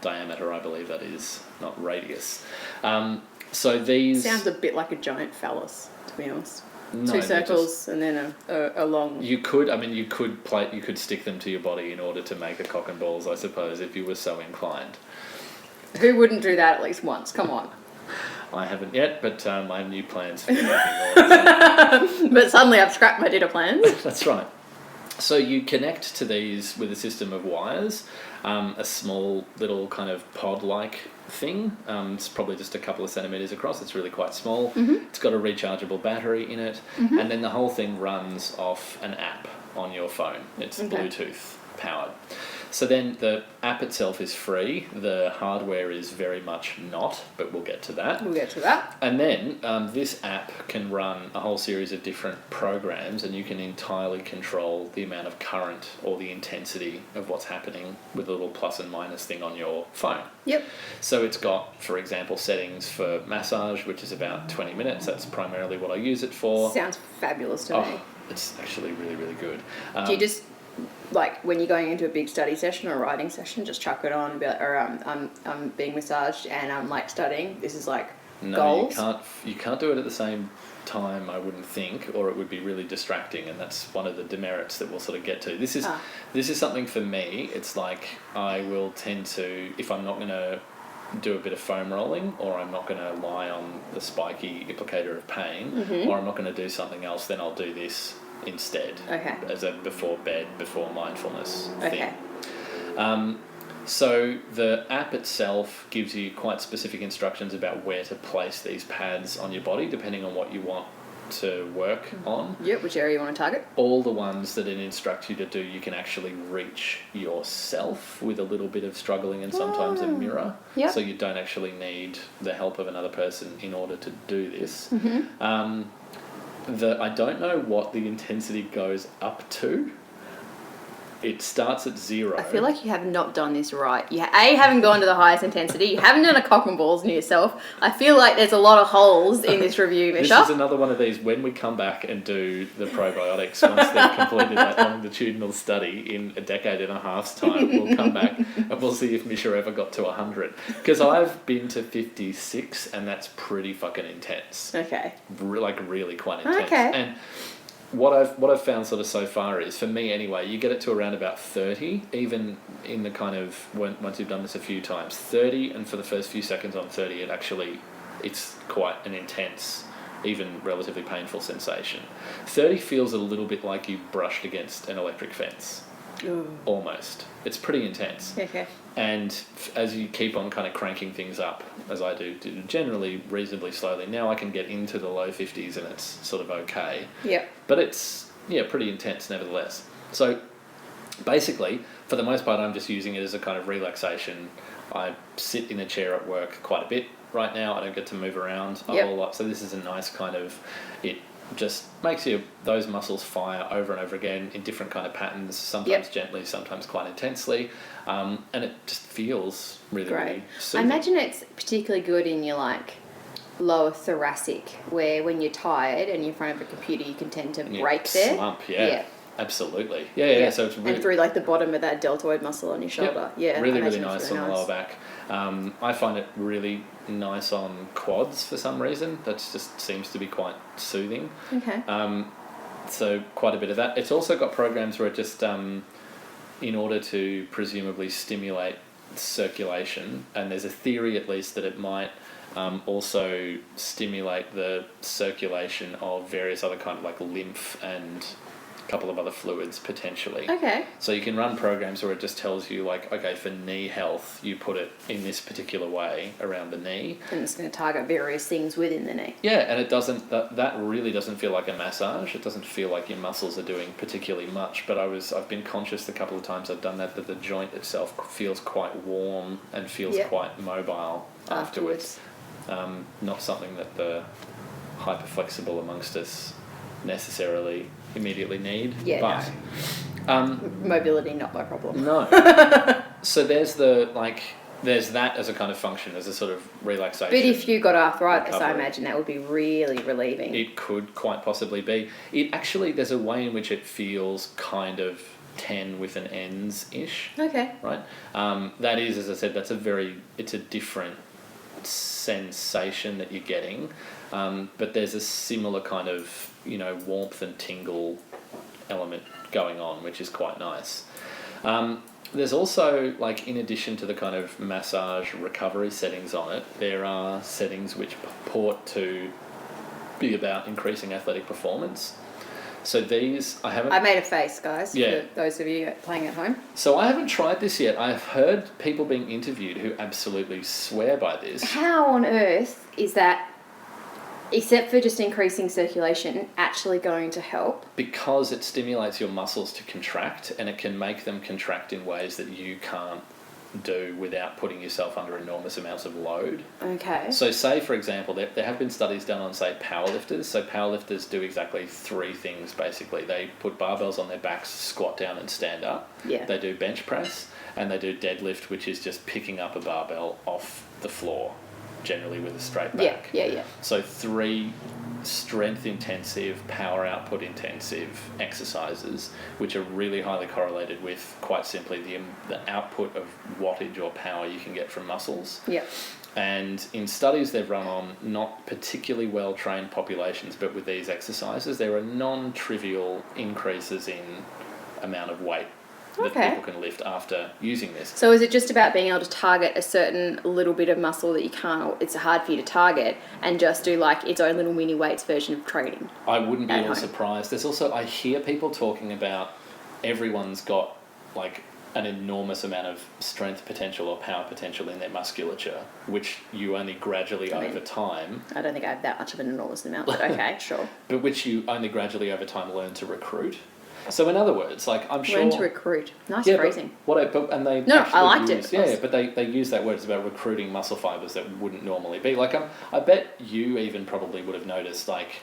Diameter, I believe that is, not radius. So these... Sounds a bit like a giant phallus, to be honest. No, 2 circles and then a long... You could stick them to your body in order to make a cock and balls, I suppose, if you were so inclined. Who wouldn't do that at least once? Come on. I haven't yet, but I have new plans for making But suddenly I've scrapped my dinner plans. That's right. So you connect to these with a system of wires, a small little kind of pod-like thing. It's probably just a couple of centimeters across. It's really quite small. It's got a rechargeable battery in it, and then the whole thing runs off an app on your phone. It's Bluetooth powered. So then the app itself is free. The hardware is very much not, but we'll get to that. And then this app can run a whole series of different programs, and you can entirely control the amount of current or the intensity of what's happening with a little plus and minus thing on your phone. Yep. So it's got, for example, settings for massage, which is about 20 minutes. That's primarily what I use it for. Sounds fabulous to me. It's actually really, really good. Do you just... Like when you're going into a big study session or a writing session, just chuck it on and be like, I'm being massaged and I'm like studying. This is like goals. You can't do it at the same time, I wouldn't think, or it would be really distracting, and that's one of the demerits that we'll sort of get to. This is something for me. It's like I will tend to, if I'm not going to do a bit of foam rolling, or I'm not going to lie on the spiky applicator of pain, or I'm not going to do something else, then I'll do this instead, as a before bed, before mindfulness thing. So the app itself gives you quite specific instructions about where to place these pads on your body, depending on what you want to work on. Yep, which area you want to target. All the ones that it instructs you to do, you can actually reach yourself with a little bit of struggling and sometimes a mirror. Yep. So you don't actually need the help of another person in order to do this. I don't know what the intensity goes up to. It starts at 0. I feel like you have not done this right. You haven't gone to the highest intensity. You haven't done a cock and balls on yourself. I feel like there's a lot of holes in this review, Misha. This is another one of these, when we come back and do the probiotics, once they've completed that longitudinal study in a decade and a half's time, we'll come back and we'll see if Misha ever got to 100. Because I've been to 56 and that's pretty fucking intense. Okay. Really quite intense. Okay. And what I've found sort of so far is, for me anyway, you get it to around about 30, even in the kind of, once you've done this a few times, 30, and for the first few seconds on 30, it's quite an intense, even relatively painful sensation. 30 feels a little bit like you brushed against an electric fence. Ooh. Almost. It's pretty intense. Okay. And as you keep on kind of cranking things up, as I do generally reasonably slowly, now I can get into the low 50s and it's sort of okay. Yep. But it's, pretty intense nevertheless. So basically, for the most part, I'm just using it as a kind of relaxation. I sit in a chair at work quite a bit right now. I don't get to move around a whole lot. So this is a nice kind of, it just makes those muscles fire over and over again in different kind of patterns, sometimes gently, sometimes quite intensely, and it just feels really really soothing. I imagine it's particularly good in your lower thoracic, where when you're tired and you're in front of a computer you can tend to break there. Slump, absolutely. Yeah. So it's really, and through the bottom of that deltoid muscle on your shoulder. Really nice on the lower back. I find it really nice on quads for some reason. That just seems to be quite soothing. Okay. So quite a bit of that. It's also got programs where it just, in order to presumably stimulate circulation, and there's a theory at least that it might also stimulate the circulation of various other kind of lymph and a couple of other fluids potentially. Okay. So you can run programs where it just tells you okay, for knee health, you put it in this particular way around the knee. And it's going to target various things within the knee. Yeah, and it doesn't, that really doesn't feel like a massage. It doesn't feel like your muscles are doing particularly much, but I've been conscious the couple of times I've done that the joint itself feels quite warm and feels quite mobile afterwards. Not something that the hyper-flexible amongst us necessarily immediately need. Yeah, but mobility not my problem. No. So there's there's that as a kind of function, as a sort of relaxation. But if you got arthritis, recovery. I imagine that would be really relieving. It could quite possibly be. It actually, there's a way in which it feels kind of 10 with an ends-ish. Okay. Right? That is, as I said, it's a different sensation that you're getting. But there's a similar kind of, warmth and tingle element going on, which is quite nice. There's also, in addition to the kind of massage recovery settings on it, there are settings which purport to be about increasing athletic performance. So these, I made a face, guys, for those of you playing at home. So I haven't tried this yet. I've heard people being interviewed who absolutely swear by this. How on earth is that, except for just increasing circulation, actually going to help? Because it stimulates your muscles to contract, and it can make them contract in ways that you can't do without putting yourself under enormous amounts of load. Okay. So say, for example, there have been studies done on, say, powerlifters. So powerlifters do exactly 3 things, basically. They put barbells on their backs, squat down and stand up. Yeah. They do bench press, and they do deadlift, which is just picking up a barbell off the floor, generally with a straight back. Yeah. So 3 strength intensive, power output intensive exercises, which are really highly correlated with, quite simply, the output of wattage or power you can get from muscles. Yeah. And in studies they've run on not particularly well trained populations, but with these exercises, there are non-trivial increases in amount of weight that people can lift after using this. So is it just about being able to target a certain little bit of muscle that you can't, it's hard for you to target, and just do its own little mini weights version of training? I wouldn't be at all surprised. There's also, I hear people talking about everyone's got an enormous amount of strength potential or power potential in their musculature, which you only gradually over time... I don't think I have that much of an enormous amount, but okay, sure. But which you only gradually over time learn to recruit. So in other words, like I'm sure... Learn to recruit. Nice phrasing. And they I liked it. Yeah, but they use that word. It's about recruiting muscle fibres that wouldn't normally be. Like I bet you even probably would have noticed, like,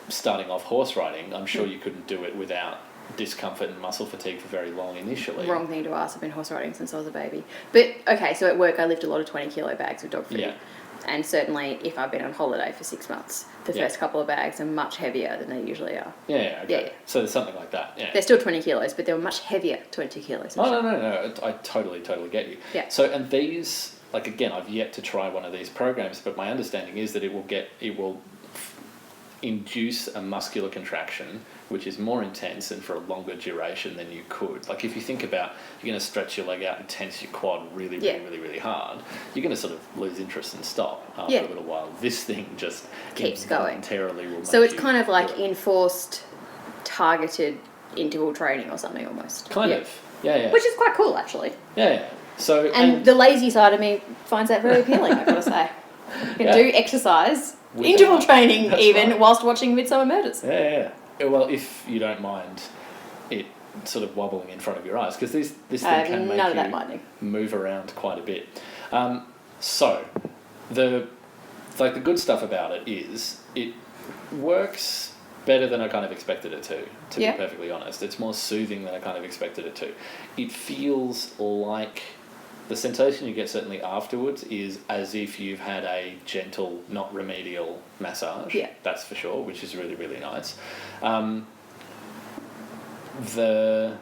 starting off horse riding, I'm sure you couldn't do it without discomfort and muscle fatigue for very long initially. Wrong thing to ask. I've been horse riding since I was a baby. But, okay, so at work I lift a lot of 20 kilo bags of dog food. Yeah. And certainly if I've been on holiday for 6 months, the first couple of bags are much heavier than they usually are. Yeah, okay. Yeah. So there's something like that, yeah. They're still 20 kilos, but they were much heavier 20 kilos. No. I totally get you. Yeah. So, and these, like, again, I've yet to try one of these programs, but my understanding is that it will induce a muscular contraction which is more intense and for a longer duration than you could. Like, if you think about, you're going to stretch your leg out and tense your quad really hard, you're going to sort of lose interest and stop after a little while. This thing just keeps going. So it's kind of like enforced, targeted interval training or something almost. Kind of. Yeah. Which is quite cool, actually. Yeah. So and the lazy side of me finds that very appealing, I've got to say. You can do exercise, interval training even, whilst watching Midsummer Murders. Yeah. Well, if you don't mind it sort of wobbling in front of your eyes, because this thing can make you move around quite a bit. So the good stuff about it is it works better than I kind of expected it to be perfectly honest. It's more soothing than I kind of expected it to. It feels like the sensation you get certainly afterwards is as if you've had a gentle, not remedial massage. Yeah. That's for sure, which is really, really nice. The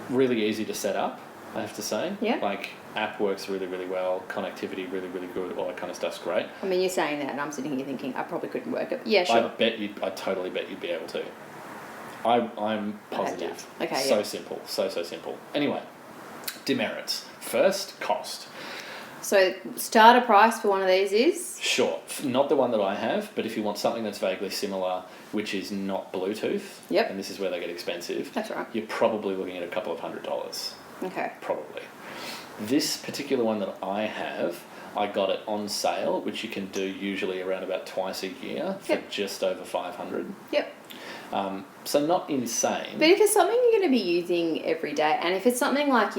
really easy to set up, I have to say. Yeah. Like, app works really, really well, connectivity really, really good, all that kind of stuff's great. I mean, you're saying that and I'm sitting here thinking I probably couldn't work it. Yeah, sure. I totally bet you'd be able to. I'm positive. Okay, so simple. So simple. Anyway, demerits. First, cost. So, starter price for one of these is? Sure. Not the one that I have, but if you want something that's vaguely similar, which is not Bluetooth, and this is where they get expensive, that's right. You're probably looking at a couple of $100. Okay. Probably. This particular one that I have, I got it on sale, which you can do usually around about twice a year for just over $500. Yep. So not insane. But if it's something you're going to be using every day, and if it's something like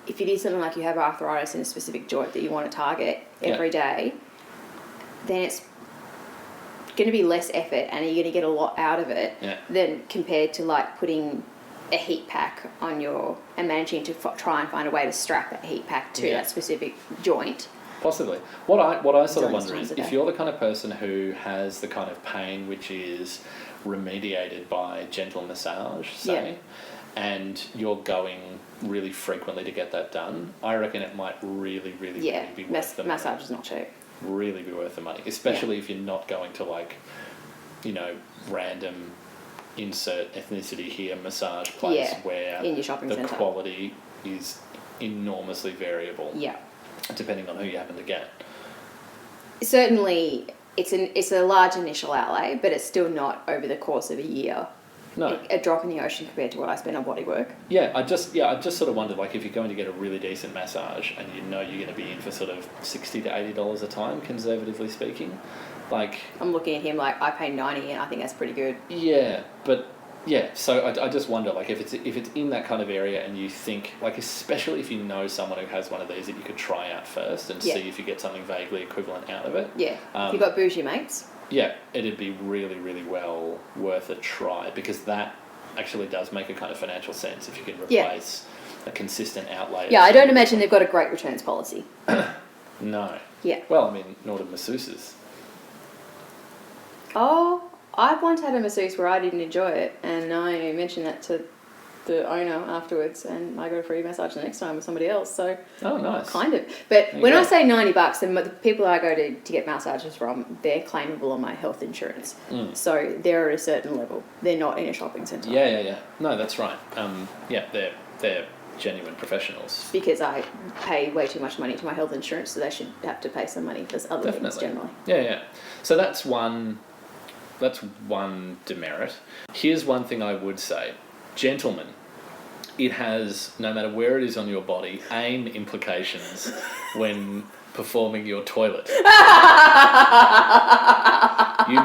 if it is something like you have arthritis in a specific joint that you want to target every day, then it's going to be less effort and you're going to get a lot out of it than compared to like putting a heat pack on and managing to try and find a way to strap a heat pack to that specific joint. Possibly. What I sort of wonder is if you're the kind of person who has the kind of pain which is remediated by gentle massage, say, and you're going really frequently to get that done, I reckon it might really be worth the money. Massage is not cheap. Really be worth the money, especially if you're not going to random insert ethnicity here massage place where in your shopping the centre. Quality is enormously variable. Yeah. Depending on who you happen to get. Certainly, it's a large initial outlay, but it's still not over the course of a year. No. A drop in the ocean compared to what I spend on bodywork. Yeah, I just sort of wondered, like, if you're going to get a really decent massage and you know you're going to be in for sort of $60 to $80 a time, conservatively speaking, like... I'm looking at him like, I pay $90 and I think that's pretty good. Yeah, but... Yeah, so I just wonder, like, if it's in that kind of area and you think, like, especially if you know someone who has one of these that you could try out first and see if you get something vaguely equivalent out of it. Yeah, if you've got bougie mates. Yeah, it'd be really, really well worth a try because that actually does make a kind of financial sense if you can replace a consistent outlay. Yeah, I don't imagine they've got a great returns policy. No. Yeah. Well, I mean, nor do masseuses. Oh... I once had a masseuse where I didn't enjoy it, and I mentioned that to the owner afterwards, and I got a free massage the next time with somebody else. So, nice. Kind of. But when I say $90, then the people I go to get massages from, they're claimable on my health insurance. So they're at a certain level. They're not in a shopping centre. Yeah. No, that's right. They're genuine professionals. Because I pay way too much money to my health insurance, so they should have to pay some money for other things generally. Yeah. So that's one demerit. Here's one thing I would say. Gentlemen, it has, no matter where it is on your body, AIM implications when performing your toilet. You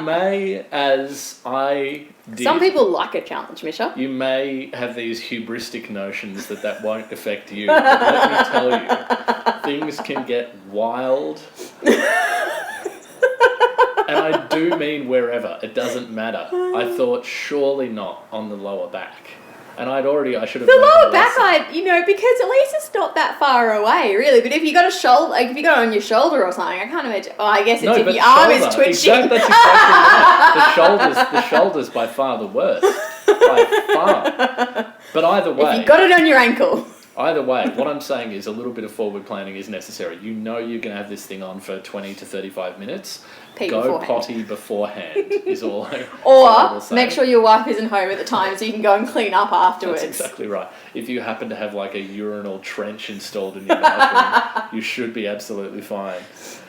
may, as I did. Some people like a challenge, Misha. You may have these hubristic notions that won't affect you. But let me tell you, things can get wild. And I do mean wherever. It doesn't matter. I thought surely not on the lower back. And I should have. The lower back, because at least it's not that far away, really. But if you got a shoulder, like if you got it on your shoulder or something, I can't imagine. Oh, I guess it's if your arm is twitching. That's exactly right. The shoulder's by far the worst. By far. But either way. If you got it on your ankle. Either way, what I'm saying is a little bit of forward planning is necessary. You know you're going to have this thing on for 20 to 35 minutes. Go potty beforehand is all I will say. Make sure your wife isn't home at the time so you can go and clean up afterwards. That's exactly right. If you happen to have like a urinal trench installed in your bathroom, you should be absolutely fine.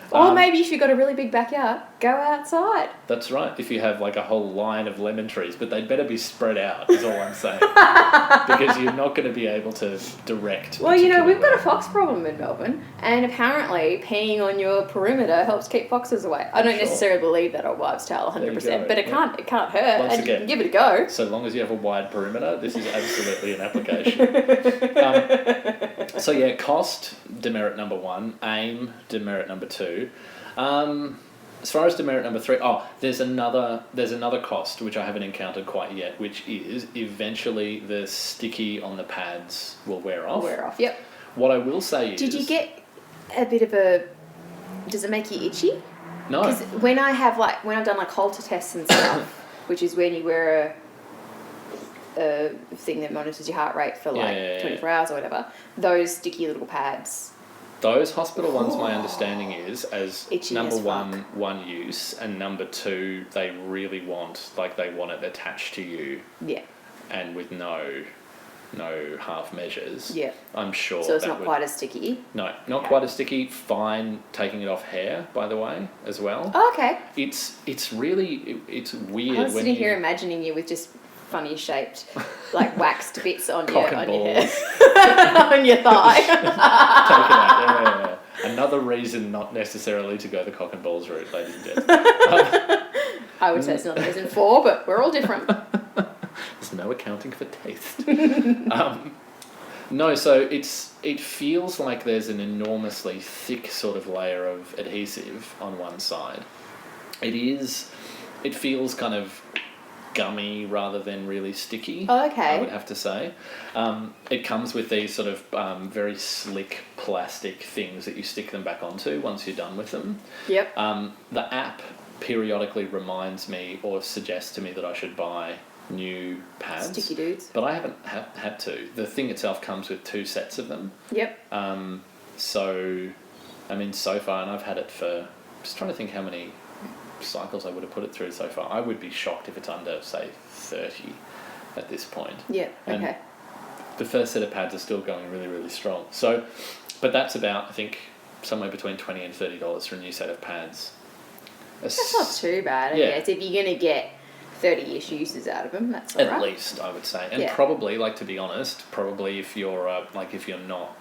Or maybe if you've got a really big backyard, go outside. That's right. If you have like a whole line of lemon trees, but they'd better be spread out, is all I'm saying. Because you're not going to be able to direct. Well, we've got a fox problem in Melbourne, and apparently peeing on your perimeter helps keep foxes away. I don't necessarily believe that old wives' tale 100%, but it can't hurt. Once again, you can give it a go. So long as you have a wide perimeter, this is absolutely an application. So yeah, cost, demerit number 1. AIM, demerit number 2. As far as demerit number 3, there's another cost which I haven't encountered quite yet, which is eventually the sticky on the pads will wear off. Yep. What I will say is... Did you get a bit of does it make you itchy? No. Because when I've done like Holter tests and stuff, which is when you wear a thing that monitors your heart rate for 24 hours or whatever, those sticky little pads. Those hospital ones, my understanding is, as itchy number as one use, and number 2, they really want it attached to you. Yeah. And with no half measures. Yeah. I'm sure. So it's not quite as sticky? No, not quite as sticky. Fine taking it off hair, by the way, as well. Oh, okay. It's weird. I was sitting here imagining you with just funny shaped, like waxed bits on your hair. On your thigh. Take it out. Yeah. Another reason not necessarily to go the cock and balls route, ladies and gents. I would say it's not the reason 4, but we're all different. There's no accounting for taste. No, so it feels like there's an enormously thick sort of layer of adhesive on one side. It feels kind of gummy rather than really sticky. Oh, okay. I would have to say. It comes with these sort of very slick plastic things that you stick them back onto once you're done with them. Yep. The app periodically reminds me or suggests to me that I should buy new pads. Sticky dudes. But I haven't had to. The thing itself comes with 2 sets of them. Yep. So, I mean, so far, and I've had it for... Just trying to think how many cycles I would have put it through so far. I would be shocked if it's under, say, 30 at this point. Yeah, okay. And the first set of pads are still going really, really strong. So, but that's about, I think, somewhere between $20 and $30 for a new set of pads. That's not too bad, I guess. If you're going to get 30-ish uses out of them, that's all right. At least, I would say. And probably, like, to be honest, probably if you're, if you're not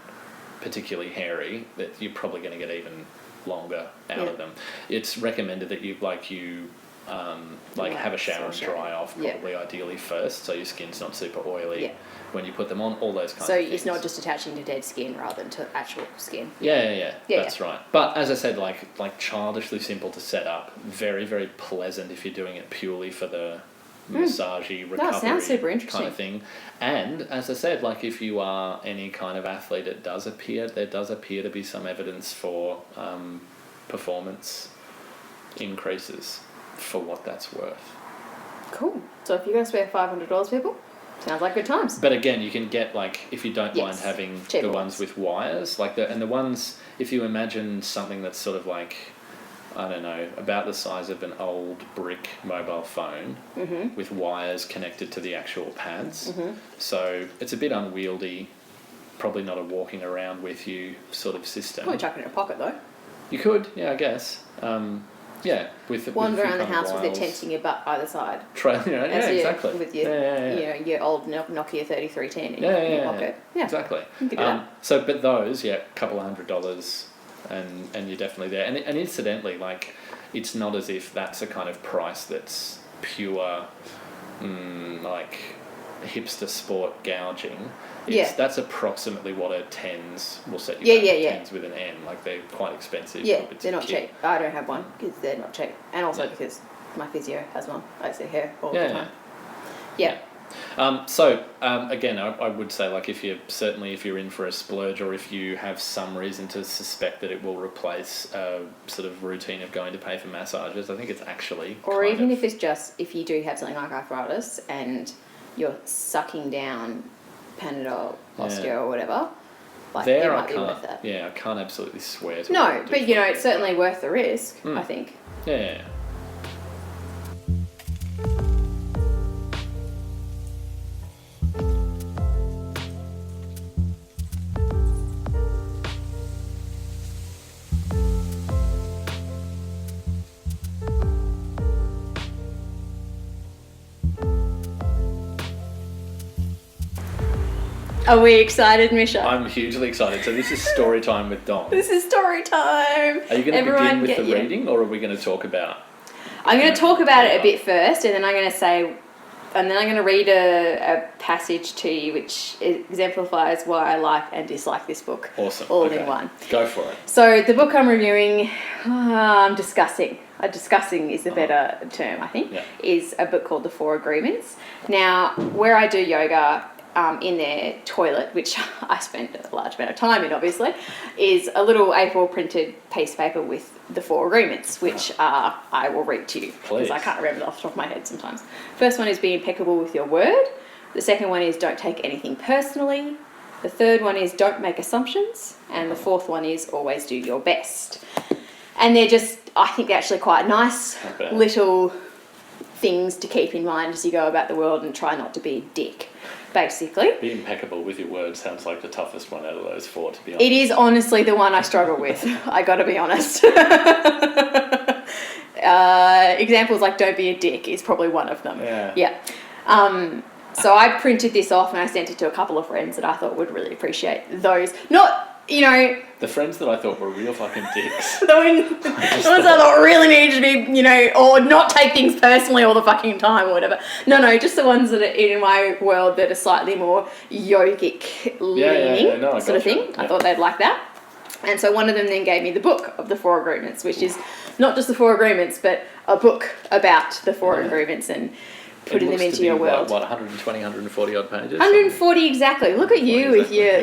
particularly hairy, that you're probably going to get even longer out of them. It's recommended that you have a shower and dry off, probably ideally first, so your skin's not super oily when you put them on, all those kinds of things. So it's not just attaching to dead skin rather than to actual skin. Yeah, that's right. But as I said, like childishly simple to set up, very, very pleasant if you're doing it purely for the massagey recovery sounds super interesting. kind of thing. And as I said, like if you are any kind of athlete, there does appear to be some evidence for performance increases for what that's worth. Cool. So if you're going to spare $500, people, sounds like good times. But again, you can get, like, if you don't mind having the ones with wires, like the ones, if you imagine something that's sort of like, I don't know, about the size of an old brick mobile phone with wires connected to the actual pads. So it's a bit unwieldy, probably not a walking around with you sort of system. Probably chuck it in a pocket though. You could, yeah, I guess. Yeah, wander with a around the few house with it wiles. tenting your butt either side. Exactly. With your, your old Nokia 3310 in your pocket. Yeah, exactly. You can do that. So, but those, a couple of $100, and you're definitely there. And incidentally, like, it's not as if that's a kind of price that's pure, like, hipster sport gouging. That's approximately what a tens will set you back. Tens with an N, like they're quite expensive. Yeah, they're not cheap. I don't have one because they're not cheap, and also because my physio has one. I see her all the time. Yeah. Again, I would say, like, if you're in for a splurge, or if you have some reason to suspect that it will replace a sort of routine of going to pay for massages, I think it's actually. Or even if it's just if you do have something like arthritis and you're sucking down Panadol, osteo, or whatever, like, it might be worth it. Yeah, I can't absolutely swear to it. No, but it's certainly worth the risk, I think. Yeah. Are we excited, Misha? I'm hugely excited. So this is story time with Don. This is story time. Are you going to begin with the reading, or are we going to talk about? I'm going to talk about it a bit first, and then I'm going to read a passage to you which exemplifies why I like and dislike this book. Awesome. All in one. Go for it. So the book I'm reviewing, I'm discussing. Discussing is the better term, I think. Is a book called The Four Agreements. Now, where I do yoga, in their toilet, which I spend a large amount of time in, obviously, is a little A4 printed piece of paper with the four agreements, which I will read to you because I can't remember off the top of my head sometimes. First one is be impeccable with your word. The second one is don't take anything personally. The third one is don't make assumptions. And the fourth one is always do your best. And they're just, I think they're actually quite nice little things to keep in mind as you go about the world and try not to be a dick. Basically. Be impeccable with your words sounds like the toughest one out of those four, to be honest. It is honestly the one I struggle with. I got to be honest. Examples like don't be a dick is probably one of them. Yeah. So I printed this off and I sent it to a couple of friends that I thought would really appreciate those. Not, the friends that I thought were real fucking dicks. the ones I thought really needed to be, or not take things personally all the fucking time or whatever. No, just the ones that are in my world that are slightly more yogic leaning sort of thing. I thought they'd like that. And so one of them then gave me the book of the Four Agreements, which is not just the Four Agreements, but a book about the Four Agreements and putting them into your world. What, 120, 140 odd pages? 140 exactly. Look at you with your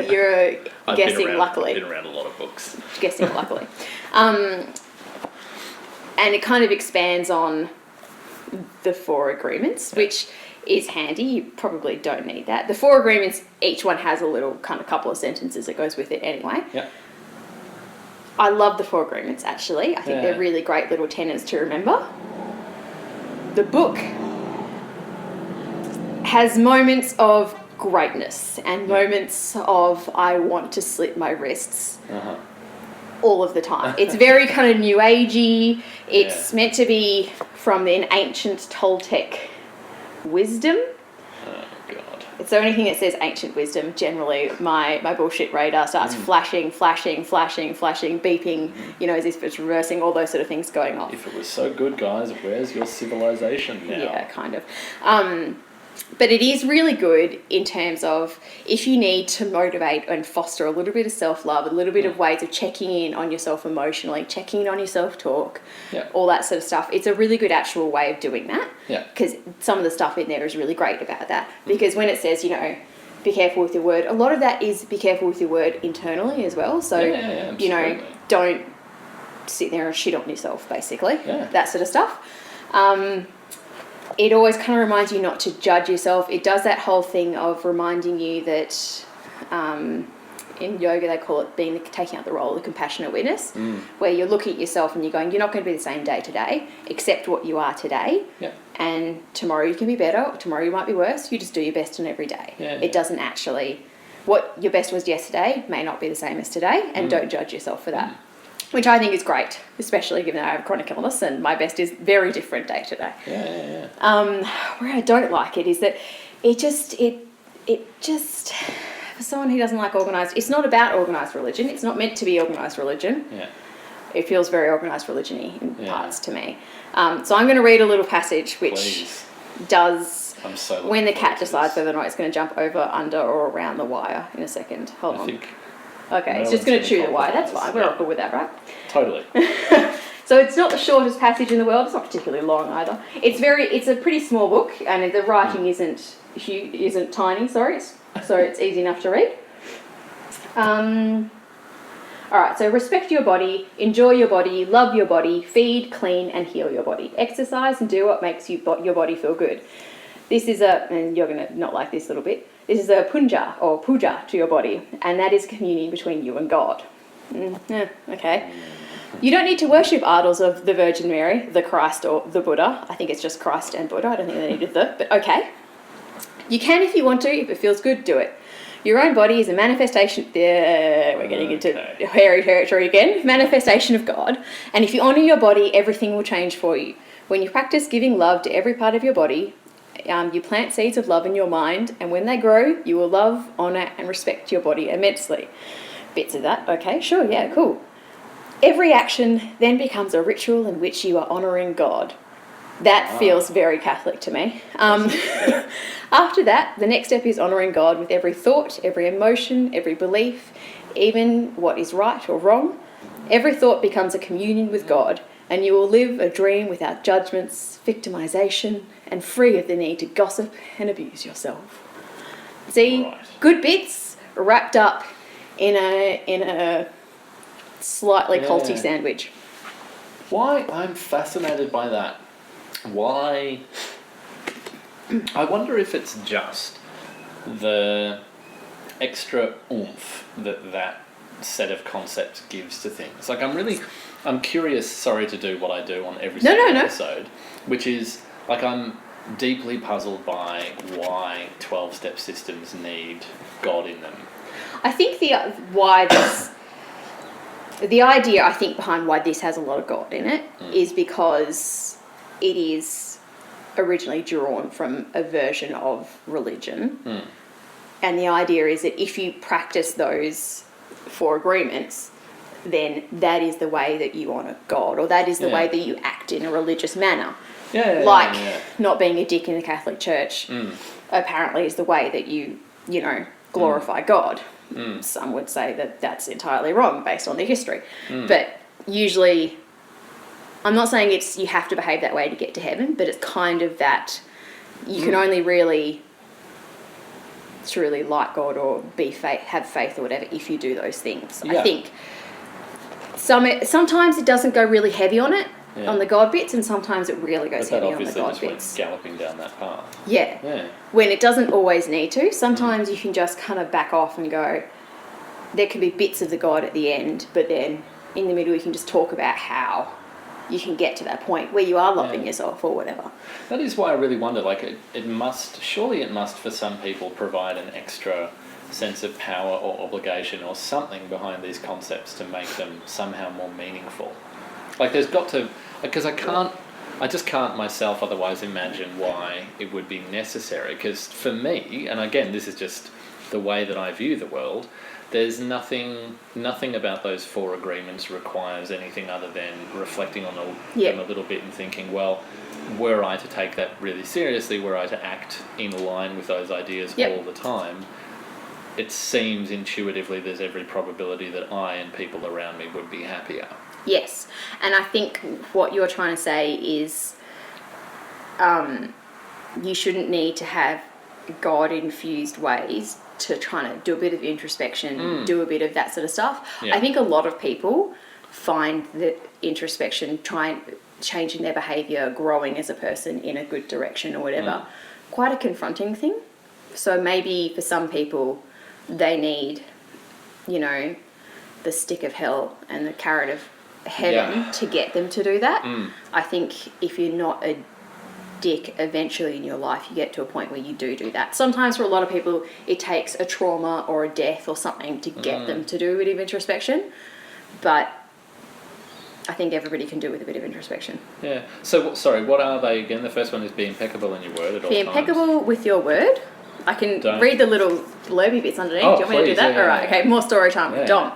guessing, luckily. I've been around a lot of books. Guessing, luckily. And it kind of expands on the Four Agreements, which is handy. You probably don't need that. The Four Agreements, each one has a little kind of couple of sentences that goes with it anyway. Yeah. I love the Four Agreements, actually. I think they're really great little tenets to remember. The book has moments of greatness and moments of I want to slit my wrists all of the time. It's very kind of new agey. It's meant to be from an ancient Toltec wisdom. Oh, God. So anything that says ancient wisdom, generally my bullshit radar starts flashing, beeping, as if it's reversing, all those sort of things going off. If it was so good, guys, where's your civilization now? Yeah, kind of. But it is really good in terms of if you need to motivate and foster a little bit of self-love, a little bit of ways of checking in on yourself emotionally, checking in on your self-talk, all that sort of stuff. It's a really good actual way of doing that. Yeah. Because some of the stuff in there is really great about that. Because when it says, be careful with your word, a lot of that is be careful with your word internally as well. So, don't sit there and shit on yourself, basically. Yeah. That sort of stuff. It always kind of reminds you not to judge yourself. It does that whole thing of reminding you that in yoga they call it taking out the role of the compassionate witness, where you're looking at yourself and you're going, you're not going to be the same day today, accept what you are today, and tomorrow you can be better, tomorrow you might be worse, you just do your best in every day. It doesn't actually, what your best was yesterday may not be the same as today, and don't judge yourself for that. which I think is great, especially given that I have chronic illness and my best is very different day to day. Yeah. Where I don't like it is that it just for someone who doesn't like organised, it's not about organised religion. It's not meant to be organised religion. Yeah. It feels very organised religion-y in parts to me. So I'm going to read a little passage which does I'm so when the cat decides whether or not it's going to jump over, under, or around the wire in a second. Hold on. Okay, it's just going to chew the wire. That's fine. We're all good with that, right? Totally. So it's not the shortest passage in the world. It's not particularly long either. It's a pretty small book, and the writing isn't tiny. Sorry, so it's easy enough to read. All right, so respect your body, enjoy your body, love your body, feed, clean, and heal your body. Exercise and do what makes your body feel good. This is and you're going to not like this little bit, this is a punja or puja to your body, and that is communion between you and God. Okay. You don't need to worship idols of the Virgin Mary, the Christ, or the Buddha. I think it's just Christ and Buddha. I don't think they needed but okay. You can if you want to. If it feels good, do it. Your own body is a manifestation, we're getting into hairy territory again, manifestation of God. And if you honour your body, everything will change for you. When you practice giving love to every part of your body, you plant seeds of love in your mind, and when they grow, you will love, honour, and respect your body immensely. Bits of that, okay, sure, yeah, cool. Every action then becomes a ritual in which you are honouring God. That feels very Catholic to me. After that, the next step is honouring God with every thought, every emotion, every belief, even what is right or wrong. Every thought becomes a communion with God, and you will live a dream without judgments, victimisation, and free of the need to gossip and abuse yourself. See, good bits wrapped up in a slightly culty sandwich. Why? I'm fascinated by that. Why? I wonder if it's just the extra oomph that set of concepts gives to things. Like, I'm curious, sorry to do what I do on every single episode, which is, like, I'm deeply puzzled by why 12-step systems need God in them. I think the idea, I think, behind why this has a lot of God in it is because it is originally drawn from a version of religion. And the idea is that if you practice those 4 agreements, then that is the way that you honour God, or that is the way that you act in a religious manner. Not being a dick in the Catholic Church apparently is the way that you glorify God. Some would say that that's entirely wrong based on the history. But usually, I'm not saying you have to behave that way to get to heaven, but it's kind of that you can only really truly like God or have faith or whatever if you do those things. I think sometimes it doesn't go really heavy on it, on the God bits, and sometimes it really goes heavy on the God bits. Galloping down that path. Yeah. When it doesn't always need to. Sometimes you can just kind of back off and go, there can be bits of the God at the end, but then in the middle you can just talk about how you can get to that point where you are loving yourself or whatever. That is why I really wonder, like, it must for some people provide an extra sense of power or obligation or something behind these concepts to make them somehow more meaningful. Like, there's got to, because I just can't myself otherwise imagine why it would be necessary. Because for me, and again, this is just the way that I view the world, there's nothing about those 4 agreements requires anything other than reflecting on them a little bit and thinking, well, were I to take that really seriously, were I to act in line with those ideas all the time, it seems intuitively there's every probability that I and people around me would be happier. Yes, and I think what you're trying to say is you shouldn't need to have God-infused ways to try to do a bit of introspection, do a bit of that sort of stuff. I think a lot of people find that introspection, changing their behaviour, growing as a person in a good direction or whatever, quite a confronting thing. So maybe for some people, they need, the stick of hell and the carrot of heaven to get them to do that. I think if you're not a dick, eventually in your life you get to a point where you do that. Sometimes for a lot of people it takes a trauma or a death or something to get them to do a bit of introspection, but I think everybody can do with a bit of introspection. Yeah. So, sorry, what are they again? The first one is be impeccable in your word at all Be times. impeccable with your word. I can read the little blurby bits underneath. Oh, do you want me to do that? yeah, All right, okay, more story time with Dom.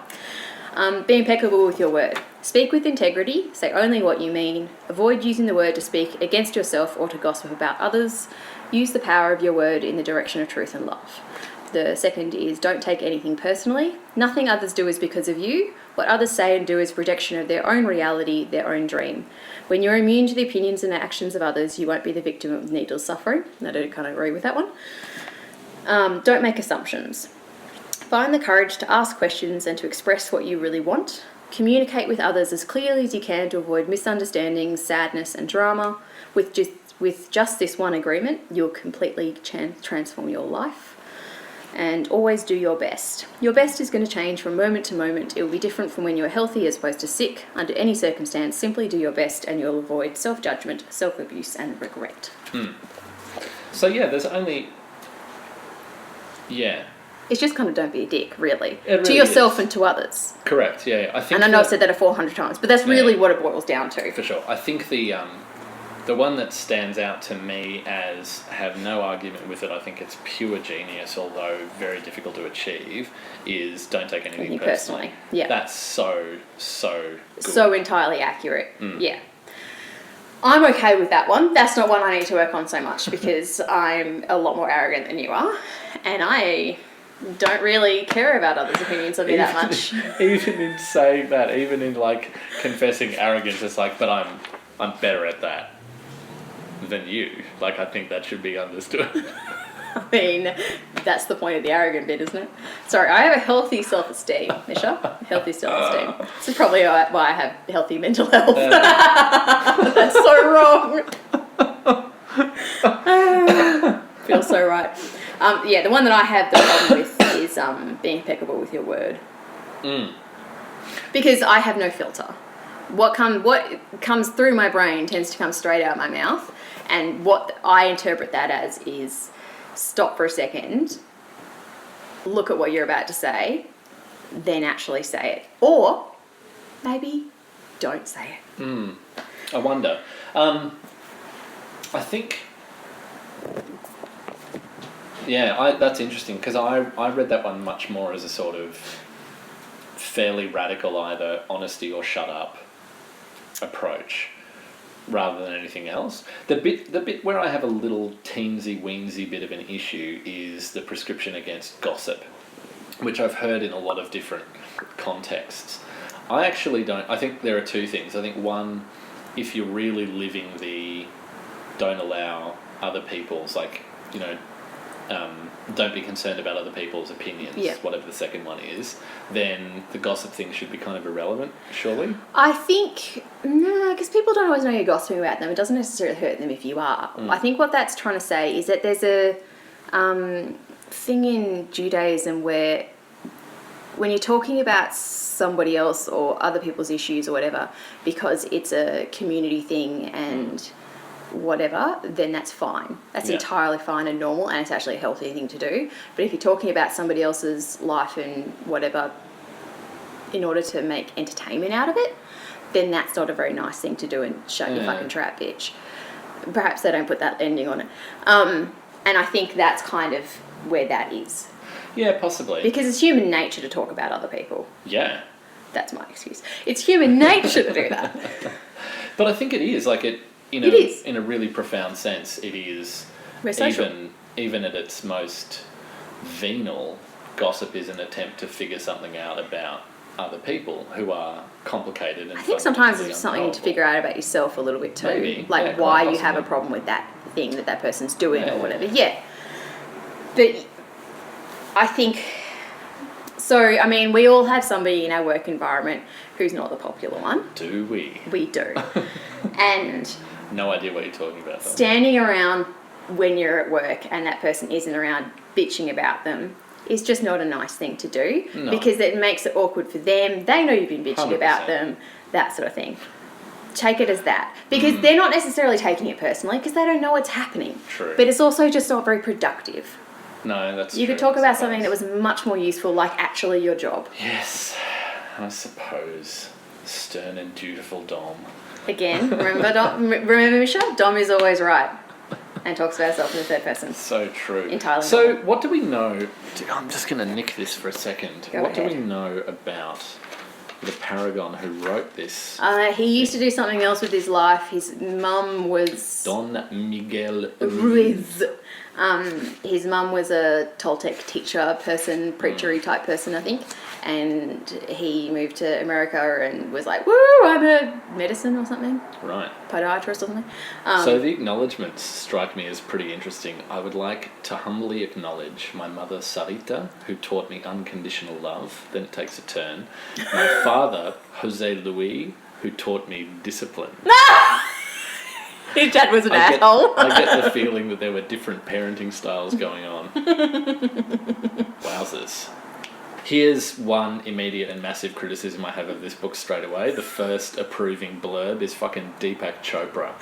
Be impeccable with your word. Speak with integrity. Say only what you mean. Avoid using the word to speak against yourself or to gossip about others. Use the power of your word in the direction of truth and love. The second is don't take anything personally. Nothing others do is because of you. What others say and do is projection of their own reality, their own dream. When you're immune to the opinions and actions of others, you won't be the victim of needless suffering. I do kind of agree with that one. Don't make assumptions. Find the courage to ask questions and to express what you really want. Communicate with others as clearly as you can to avoid misunderstandings, sadness, and drama. With just this one agreement, you'll completely transform your life. And always do your best. Your best is going to change from moment to moment. It will be different from when you're healthy as opposed to sick. Under any circumstance, simply do your best and you'll avoid self-judgment, self-abuse, and regret. So yeah, there's only... Yeah. It's just kind of don't be a dick, really. It really to yourself is. and to others. Correct, yeah. I think and I know I've said that 400 times, but that's really what it boils down to. For sure. I think the one that stands out to me as have no argument with it, I think it's pure genius, although very difficult to achieve, is don't take anything personally. Yeah. That's so good. So entirely accurate. Yeah. I'm okay with that one. That's not one I need to work on so much because I'm a lot more arrogant than you are. And I don't really care about others' opinions of me that much. Even in saying that, even in like confessing arrogance, it's like, but I'm better at that than you. Like, I think that should be understood. I mean, that's the point of the arrogant bit, isn't it? Sorry, I have a healthy self-esteem, Misha. Healthy self-esteem. This is probably why I have healthy mental health. That's so wrong. Feels so right. Yeah, the one that I have the problem with is being impeccable with your word. Because I have no filter. What comes through my brain tends to come straight out my mouth, and what I interpret that as is stop for a second, look at what you're about to say, then actually say it. Or maybe don't say it. I wonder. I think... Yeah, that's interesting because I read that one much more as a sort of fairly radical either honesty or shut up approach rather than anything else. The bit where I have a little teensy weensy bit of an issue is the prescription against gossip, which I've heard in a lot of different contexts. I actually don't. I think there are two things. I think one, if you're really living the don't allow other people's, like, you know, don't be concerned about other people's opinions, whatever the second one is, then the gossip thing should be kind of irrelevant, surely? I think, no, because people don't always know you're gossiping about them. It doesn't necessarily hurt them if you are. I think what that's trying to say is that there's a thing in Judaism where when you're talking about somebody else or other people's issues or whatever, because it's a community thing and whatever, then that's fine. That's entirely fine and normal, and it's actually a healthy thing to do. But if you're talking about somebody else's life and whatever in order to make entertainment out of it, then that's not a very nice thing to do, and shut your fucking trap, bitch. Perhaps they don't put that ending on it. And I think that's kind of where that is. Yeah, possibly. Because it's human nature to talk about other people. Yeah. That's my excuse. It's human nature to do that. But I think it is. Like, in a really profound sense, it is. We're social. Even at its most venal, gossip is an attempt to figure something out about other people who are complicated. And I think sometimes it's something to figure out about yourself a little bit too. Maybe. Like why you have a problem with that thing that person's doing or whatever. Yeah. But I think... So, I mean, we all have somebody in our work environment who's not the popular one. Do we? We do. And... No idea what you're talking about, though. Standing around when you're at work and that person isn't around bitching about them is just not a nice thing to do. No. Because it makes it awkward for them. They know you've been bitching 100%. About them, that sort of thing. Take it as that. Because they're not necessarily taking it personally because they don't know what's happening. True. But it's also just not very productive. No, that's You true, could talk about something that was much more useful, like actually your job. Yes, I suppose. Stern and dutiful Dom. Again, remember Misha? Dom is always right and talks about herself in the third person. So true. Entirely. So what do we know? I'm just going to nick this for a second. Go ahead. Do we know about the paragon who wrote this? He used to do something else with his life. His mum was... Don Miguel Ruiz. His mum was a Toltec teacher person, preachery type person, I think. And he moved to America and was like, woo, I'm a medicine or something. Right. Podiatrist or something. So the acknowledgements strike me as pretty interesting. I would like to humbly acknowledge my mother, Sarita, who taught me unconditional love. Then it takes a turn. My father, Jose Luis, who taught me discipline. His dad was an asshole. I get the feeling that there were different parenting styles going on. Wowzers. Here's one immediate and massive criticism I have of this book straight away. The first approving blurb is fucking Deepak Chopra.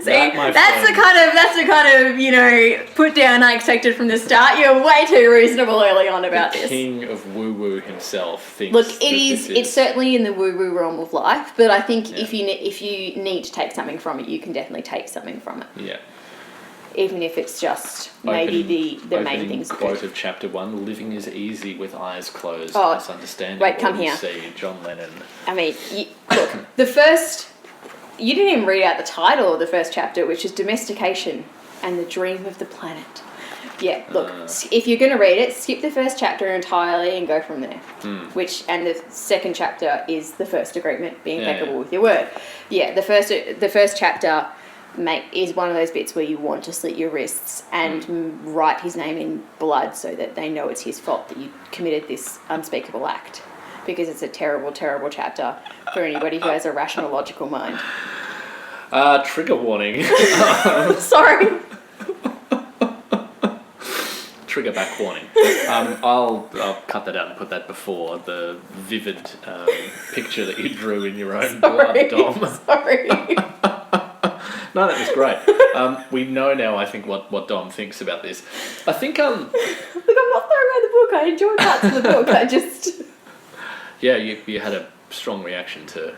That's the kind of, you know, put down I expected from the start. You're way too reasonable early on about the this. King of woo-woo himself thinks. Look, it's certainly in the woo-woo realm of life, but I think Yeah. if you need to take something from it, you can definitely take something from it. Yeah. Even if it's just maybe the main things. Quote of chapter 1: "Living is easy with eyes closed. Oh, It's understandable." wait, come here. See John Lennon. I mean, look, you didn't even read out the title of the first chapter, which is Domestication and the Dream of the Planet. Yeah, look, if you're going to read it, skip the first chapter entirely and go from there. And the second chapter is the first agreement, be impeccable with your word. Yeah, the first chapter is one of those bits where you want to slit your wrists and write his name in blood so that they know it's his fault that you committed this unspeakable act. Because it's a terrible, terrible chapter for anybody who has a rational, logical mind. Trigger warning. Sorry. Trigger back warning. I'll cut that out and put that before the vivid picture that you drew in your own blood, Dom. Sorry. No, that was great. We know now, I think, what Dom thinks about this. I think... Look, I'm not throwing away the book. I enjoy parts of the book. I just... Yeah, you had a strong reaction to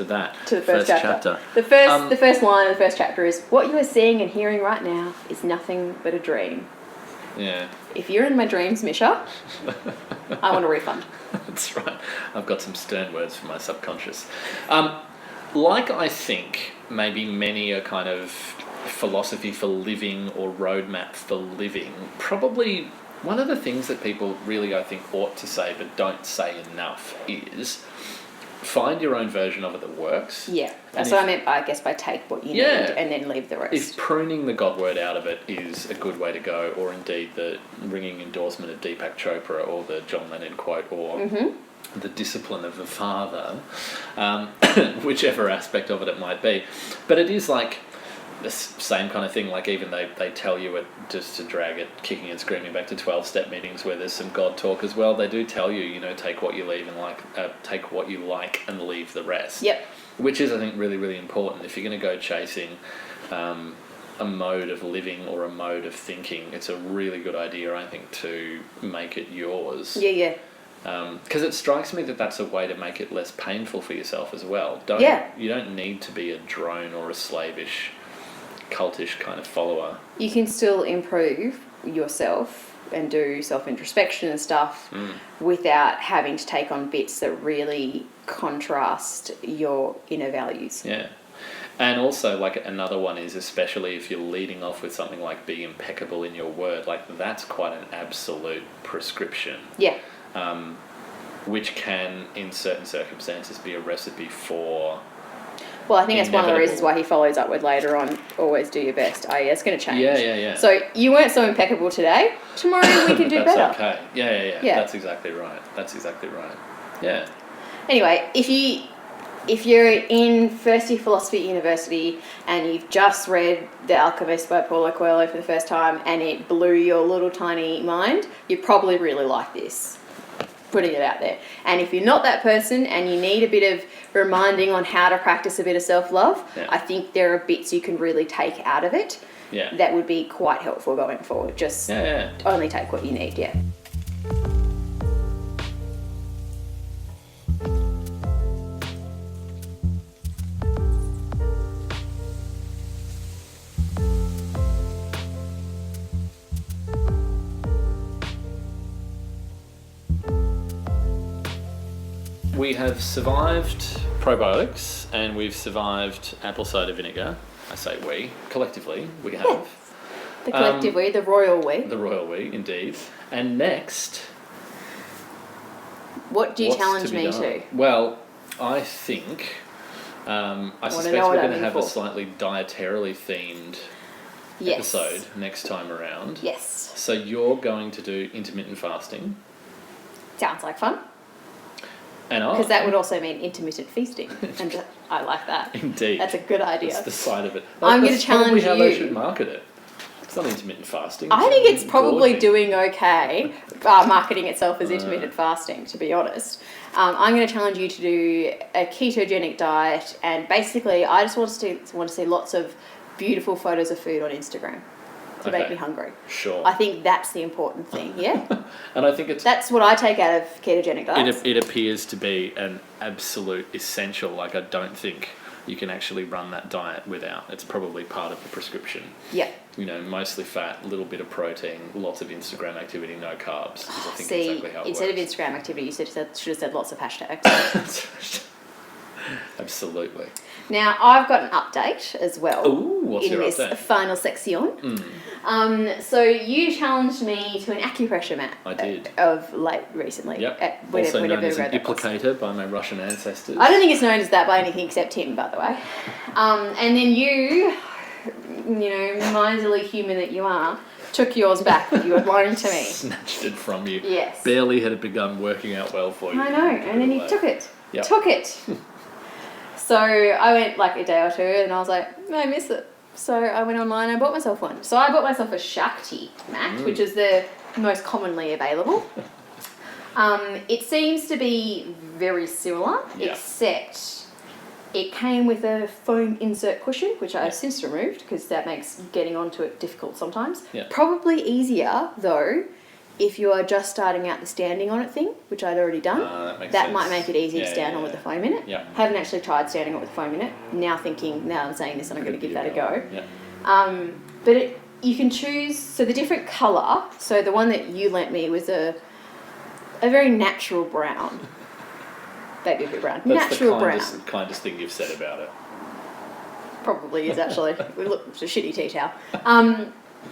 that. To the first chapter. The first line of the first chapter is, what you are seeing and hearing right now is nothing but a dream. Yeah. If you're in my dreams, Misha, I want a refund. That's right. I've got some stern words for my subconscious. Like I think maybe many a kind of philosophy for living or roadmap for living, probably one of the things that people really, I think, ought to say but don't say enough is find your own version of it that works. Yeah, that's what I meant by, I guess, by take what you need and then leave the rest. If pruning the God word out of it is a good way to go, or indeed the ringing endorsement of Deepak Chopra or the John Lennon quote or the discipline of the father, whichever aspect of it might be. But it is like the same kind of thing, like even they tell you it, just to drag it kicking and screaming back to 12-step meetings where there's some God talk as well, they do tell you, take what you leave and take what you like and leave the rest. Yep. Which is, I think, really, really important. If you're going to go chasing a mode of living or a mode of thinking, it's a really good idea, I think, to make it yours. Yeah. Because it strikes me that that's a way to make it less painful for yourself as well. You don't need to be a drone or a slavish, cultish kind of follower. You can still improve yourself and do self-introspection and stuff without having to take on bits that really contrast your inner values. Yeah. And also, like, another one is, especially if you're leading off with something like be impeccable in your word, like, that's quite an absolute prescription. Yeah. Which can, in certain circumstances, be a recipe for... Well, I think that's one of the reasons why he follows up with later on, always do your best. It's going to change. Yeah. So you weren't so impeccable today. Tomorrow we can do that's better. Okay. Yeah. That's exactly right. Yeah. Anyway, if you're in first year philosophy at university and you've just read The Alchemist by Paulo Coelho for the first time and it blew your little tiny mind, you probably really like this. Putting it out there. And if you're not that person and you need a bit of reminding on how to practice a bit of self-love, I think there are bits you can really take out of it that would be quite helpful going forward. Just only take what you need, we have survived probiotics and we've survived apple cider vinegar. I say we, collectively, we have. Yeah. The collective we, the royal we. The royal we, indeed. And next... What do you challenge me to? Well, I think... I suspect we're going to have a slightly dietarily themed episode next time around. Yes. So you're going to do intermittent fasting. Sounds like fun. And because that would also mean intermittent feasting, and I like that. Indeed. That's a good idea. That's the side of it. I'm going to challenge you. That's probably how they should market it. It's not intermittent fasting. I think it's probably doing okay marketing itself as intermittent fasting, to be honest. I'm going to challenge you to do a ketogenic diet, and basically I just want to see lots of beautiful photos of food on Instagram to make me hungry. Sure. I think that's the important thing, yeah? And I think that's what I take out of ketogenic diets. It appears to be an absolute essential. Like, I don't think you can actually run that diet without. It's probably part of the prescription. Yeah. You know, mostly fat, a little bit of protein, lots of Instagram activity, no carbs. I think See, exactly how it instead works. of Instagram activity, you should have said lots of hashtags. Absolutely. Now, I've got an update as well. Ooh, what's your update? In this final section. So you challenged me to an acupressure mat. I did. Of late recently. Yep. Also known as an applicator by my Russian ancestors. I don't think it's known as that by anything except him, by the way. And then you miserly human that you are, took yours back that you were lying to me. Snatched it from you. Yes. Barely had it begun working out well for you. I know, and then you took it. Yep. Took it. So I went like a day or two and I was like, I miss it. So I went online and I bought myself one. So I bought myself a Shakti mat, which is the most commonly available. It seems to be very similar, except it came with a foam insert cushion, which I have since removed because that makes getting onto it difficult sometimes. Yeah. Probably easier, though, if you are just starting out the standing on it thing, which I'd already done. That might make it easy to stand on with the foam in it. Yeah. Haven't actually tried standing on with the foam in it. Now I'm saying this and I'm going to give that a go. Yeah. But you can choose, so the different colour, so the one that you lent me was a very natural brown. Baby blue brown. That's natural the kindest thing you've said about it. Probably is actually. Look, it's a shitty tea towel.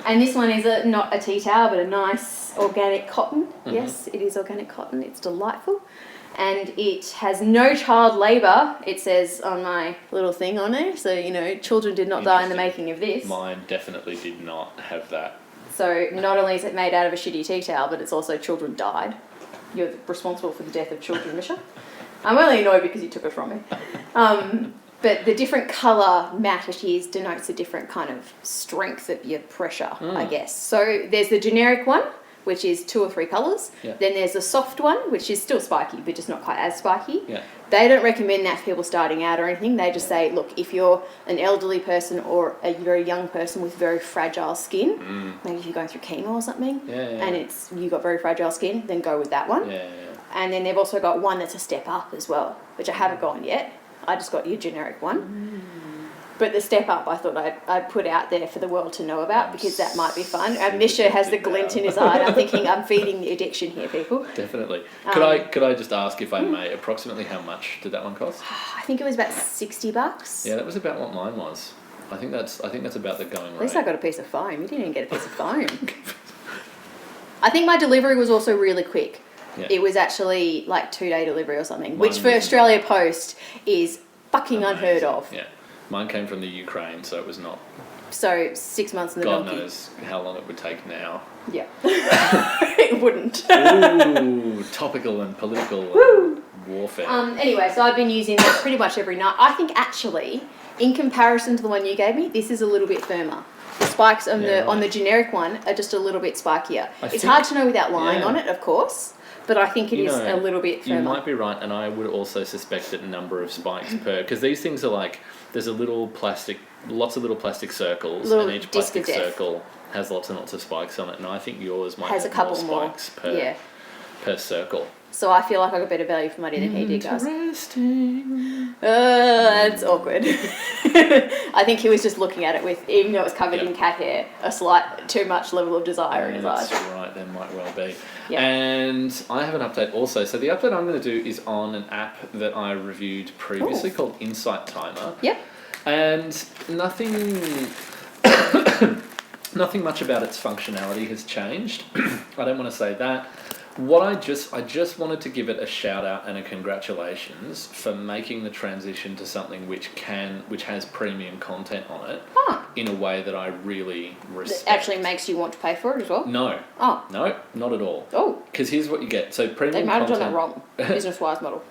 And this one is not a tea towel, but a nice organic cotton. Mm-hmm. Yes, it is organic cotton. It's delightful. And it has no child labour, it says on my little thing on there. So, children did not die in the making of this. Mine definitely did not have that. So not only is it made out of a shitty tea towel, but it's also children died. You're responsible for the death of children, Misha. I'm only annoyed because you took it from me. But the different colour mat it is denotes a different kind of strength of your pressure, I guess. So there's the generic one, which is 2 or 3 colours. Yeah. Then there's the soft one, which is still spiky, but just not quite as spiky. Yeah. They don't recommend that for people starting out or anything. They just say, look, if you're an elderly person or a very young person with very fragile skin, maybe if you're going through chemo or something, and you've got very fragile skin, then go with that one. Yeah. And then they've also got one that's a step up as well, which I haven't gone yet. I just got your generic one. But the step up I thought I'd put out there for the world to know about because that might be fun. And Misha has the glint in his eye and I'm thinking I'm feeding the addiction here, people. Definitely. Could I just ask, if I may, approximately how much did that one cost? I think it was about $60. Yeah, that was about what mine was. I think that's about the going rate. At least I got a piece of foam. You didn't even get a piece of foam. I think my delivery was also really quick. Yeah. It was actually like 2-day delivery or something, which for Australia Post is fucking unheard of. Yeah. Mine came from the Ukraine, so it was not. So 6 months in the God donkey. knows how long it would take now. Yeah. It wouldn't. Ooh, topical and political warfare. Anyway, so I've been using that pretty much every night. I think actually, in comparison to the one you gave me, this is a little bit firmer. The spikes on the generic one are just a little bit spikier. It's hard to know without lying on it, of course. But I think it is a little bit firmer. You might be right, and I would also suspect that number of spikes per... Because these things are like... There's lots of little plastic circles, and each plastic circle has lots and lots of spikes on it, and I think yours might have a couple more spikes per circle. So I feel like I got better value for money than he did, guys. Interesting. That's awkward. I think he was just looking at it with, even though it was covered in cat hair, a slight too much level of desire in his eyes. That's right, there might well be. Yep. And I have an update also. So the update I'm going to do is on an app that I reviewed previously called Insight Timer. Yep. And nothing much about its functionality has changed. I don't want to say that. What I just wanted to give it a shout out and a congratulations for making the transition to something which has premium content on it in a way that I really respect. It actually makes you want to pay for it as well? No. Oh. No, not at all. Oh. Because here's what you get. So premium they might have content, done that wrong, business-wise model.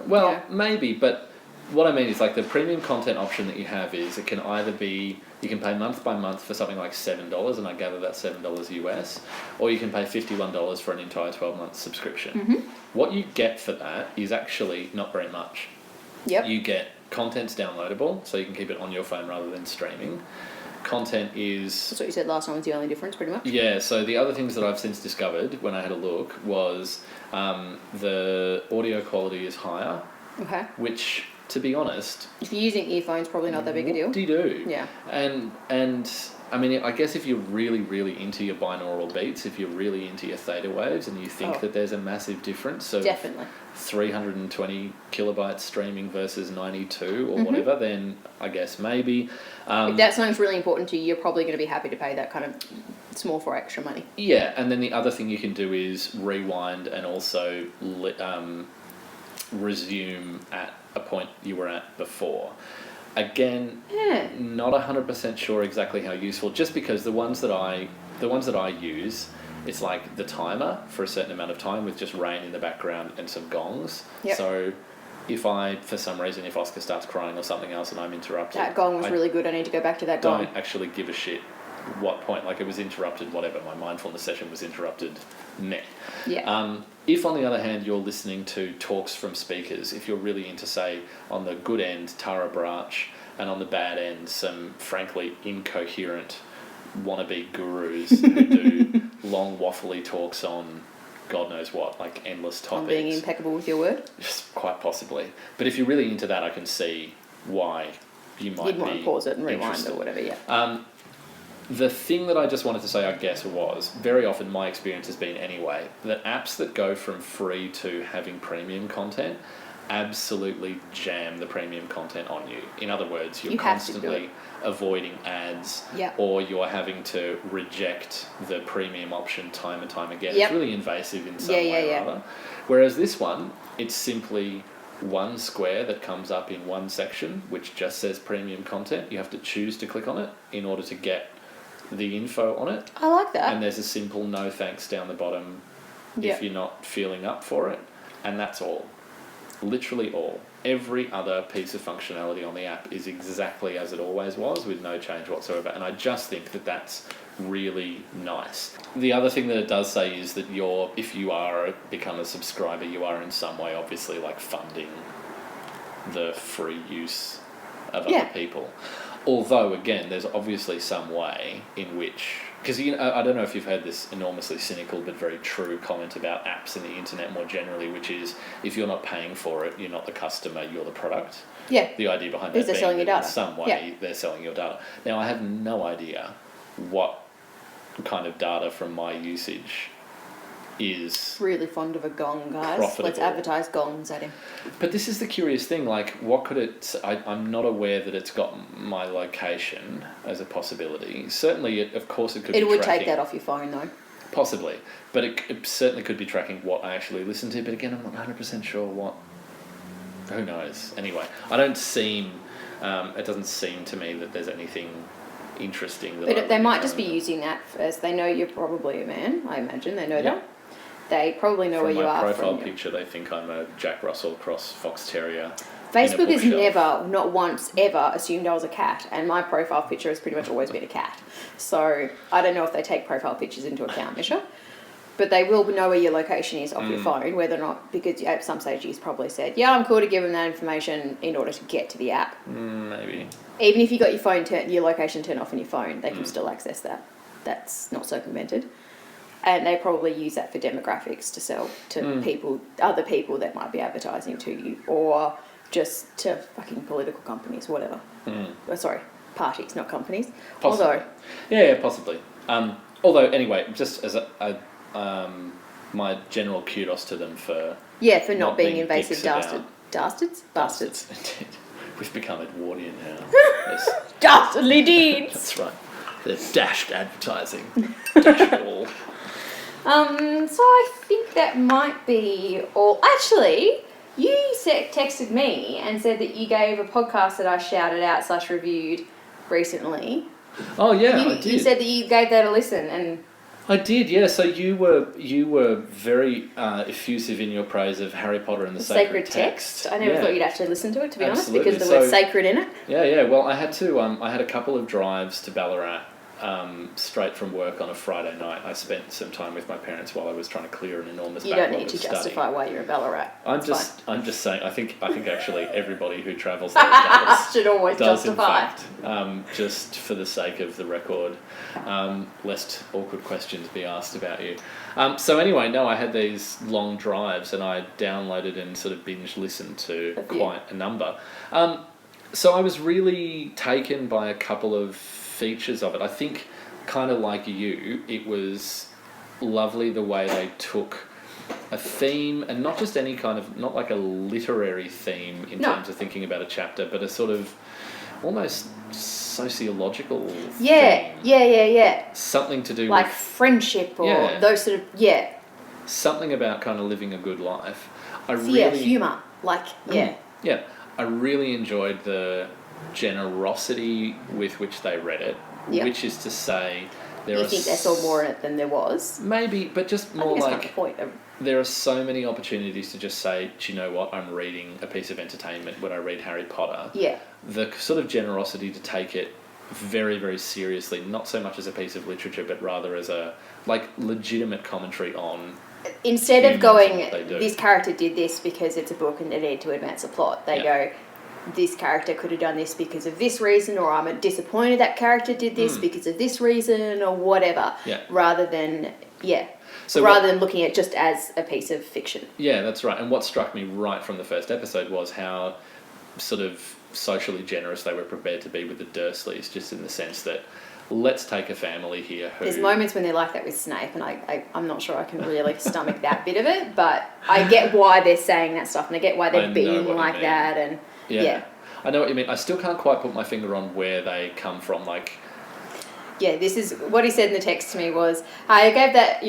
Well, maybe, but what I mean is like the premium content option that you have is it can either be, you can pay month by month for something like $7, and I gather that's $7 US, or you can pay $51 for an entire 12-month subscription. Mm-hmm. What you get for that is actually not very much. Yep. You get content's downloadable, so you can keep it on your phone rather than streaming. Content is... That's what you said last time was the only difference, pretty much. Yeah, so the other things that I've since discovered when I had a look was the audio quality is higher. Okay. Which, to be honest... If you're using earphones, probably not that big a deal. Whoop-de-doo. Yeah. And I mean, I guess if you're really, really into your binaural beats, if you're really into your theta waves and you think that there's a massive difference, so definitely 320 kilobytes streaming versus 92 or whatever, then I guess maybe. If that something's really important to you, you're probably going to be happy to pay that kind of small for extra money. Yeah, and then the other thing you can do is rewind and also resume at a point you were at before. Again, not 100% sure exactly how useful, just because the ones that I use, it's like the timer for a certain amount of time with just rain in the background and some gongs. Yep. So if for some reason, if Oscar starts crying or something else and I'm interrupted... That gong was really good. I need to go back to that gong. Don't actually give a shit what point, like it was interrupted, whatever, my mindfulness session was interrupted, meh. Yeah. If on the other hand you're listening to talks from speakers, if you're really into, say, on the good end, Tara Brach, and on the bad end, some frankly incoherent wannabe gurus who do long waffly talks on God knows what, like endless topics. On being impeccable with your word? Just quite possibly. But if you're really into that, I can see why you'd want to pause it and rewind or whatever, yeah. The thing that I just wanted to say, I guess, was, very often my experience has been anyway, that apps that go from free to having premium content absolutely jam the premium content on you. In other words, you're constantly avoiding ads, or you're having to reject the premium option time and time again. It's really invasive in some way or other. Whereas this one, it's simply one square that comes up in one section, which just says premium content. You have to choose to click on it in order to get the info on it. I like that. And there's a simple no thanks down the bottom if you're not feeling up for it. And that's all. Literally all. Every other piece of functionality on the app is exactly as it always was, with no change whatsoever. And I just think that that's really nice. The other thing that it does say is that if you become a subscriber, you are in some way obviously like funding the free use of other people. Although, again, there's obviously some way in which... Because I don't know if you've heard this enormously cynical but very true comment about apps and the internet more generally, which is, if you're not paying for it, you're not the customer, you're the product. Yeah. The idea behind that being selling your data. In some way they're selling your data. Now, I have no idea what kind of data from my usage is really fond of a gong, guys. Profitable. Let's advertise gongs at him. But this is the curious thing, like, what could it... I'm not aware that it's got my location as a possibility. Certainly, of course, it could be tracking... It would take that off your phone, though. Possibly. But it certainly could be tracking what I actually listen to, but again, I'm not 100% sure what... Who knows? Anyway, it doesn't seem to me that there's anything interesting that... But they might just be using that as they know you're probably a man, I imagine. They know that. They probably know where you are. From my profile picture, they think I'm a Jack Russell cross fox terrier. Facebook has never, not once, ever assumed I was a cat, and my profile picture has pretty much always been a cat. So I don't know if they take profile pictures into account, Misha. But they will know where your location is off your phone, whether or not, because at some stage he's probably said, yeah, I'm cool to give them that information in order to get to the app. Maybe. Even if you got your location turned off on your phone, they can still access that. That's not circumvented. And they probably use that for demographics to sell to other people that might be advertising to you, or just to fucking political companies, whatever. Oh, sorry, parties, not companies. Possibly. Although, yeah, possibly. Although, anyway, just as my general kudos to them for for not being invasive bastards. Indeed. We've become Edwardian now. Yes. Dastardly deeds. That's right. They're dashed advertising. Dashed all. So I think that might be all. Actually, you texted me and said that you gave a podcast that I shouted out / reviewed recently. Oh yeah, I did. You said that you gave that a listen, and I did, yeah. So you were very effusive in your praise of Harry Potter and the Sacred Text. I never thought you'd actually listen to it, to be honest, Absolutely. because the word's sacred in it. Yeah. Well, I had to. I had a couple of drives to Ballarat. Straight from work on a Friday night. I spent some time with my parents while I was trying to clear an enormous backlog of study. You don't need to justify why you're in Ballarat. I'm just saying. I think actually everybody who travels there does should always justify. In fact, just for the sake of the record, lest awkward questions be asked about you. So anyway, no, I had these long drives, and I downloaded and sort of binge listened to quite a number. So I was really taken by a couple of features of it. I think, kind of like you, it was lovely the way they took a theme, and not just any kind of, not like a literary theme in terms of thinking about a chapter, but a sort of almost sociological theme. Yeah. Something to do like with friendship or those sort of, something about kind of living a good life. Humour. Yeah. I really enjoyed the generosity with which they read it, which is to say, you think they saw more in it than there was? Maybe, but just more like the point of... there are so many opportunities to just say, do you know what, I'm reading a piece of entertainment when I read Harry Potter. Yeah. The sort of generosity to take it very, very seriously, not so much as a piece of literature, but rather as a legitimate commentary on. Instead of going, this character did this because it's a book and they need to advance the plot, they go, this character could have done this because of this reason, or I'm disappointed that character did this because of this reason, or whatever. Yeah. Rather than looking at it just as a piece of fiction. Yeah, that's right. And what struck me right from the first episode was how sort of socially generous they were prepared to be with the Dursleys, just in the sense that let's take a family here who... There's moments when they're like that with Snape, and I'm not sure I can really stomach that bit of it, but I get why they're saying that stuff, and I get why they're being like that, and... Yeah. I know what you mean. I still can't quite put my finger on where they come from. Yeah, this is what he said in the text to me was, I gave that,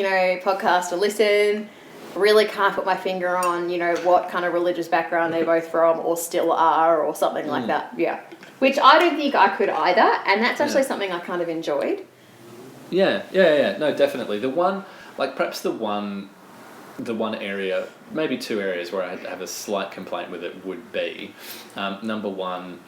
podcast a listen. Really can't put my finger on, what kind of religious background they're both from or still are or something like that. Yeah. Which I don't think I could either. And that's actually something I kind of enjoyed. Yeah. No, definitely. The one area, maybe two areas where I have a slight complaint with it would be, number one,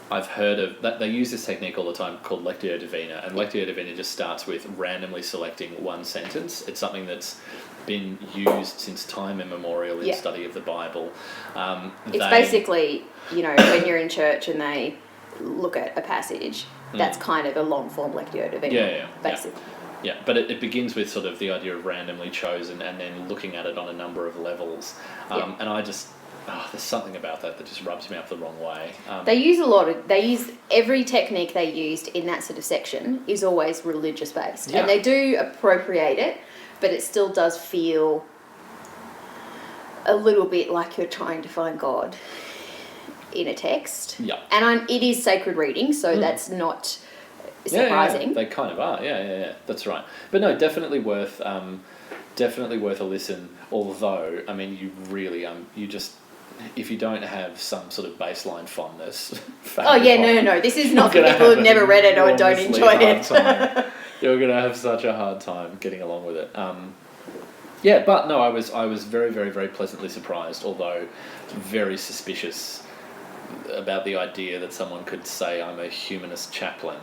I've heard of that they use this technique all the time called Lectio Divina, and Lectio Divina just starts with randomly selecting one sentence. It's something that's been used since time immemorial in study of the Bible. It's basically, when you're in church and they look at a passage, that's kind of a long form Lectio Divina, basically. Yeah, but it begins with sort of the idea of randomly chosen and then looking at it on a number of levels. And I just, there's something about that just rubs me up the wrong way. They use every technique they used in that sort of section is always religious based. Yeah. And they do appropriate it, but it still does feel a little bit like you're trying to find God in a text. Yeah. And it is sacred reading, so that's not... surprising. Yeah, they kind of are. Yeah. That's right. But no, definitely worth a listen. Although, I mean, you really you just, if you don't have some sort of baseline fondness. No. This is not for people who've never read it or don't enjoy it. You're going to have such a hard time getting along with it. But no, I was very, very, very pleasantly surprised. Although very suspicious about the idea that someone could say I'm a humanist chaplain.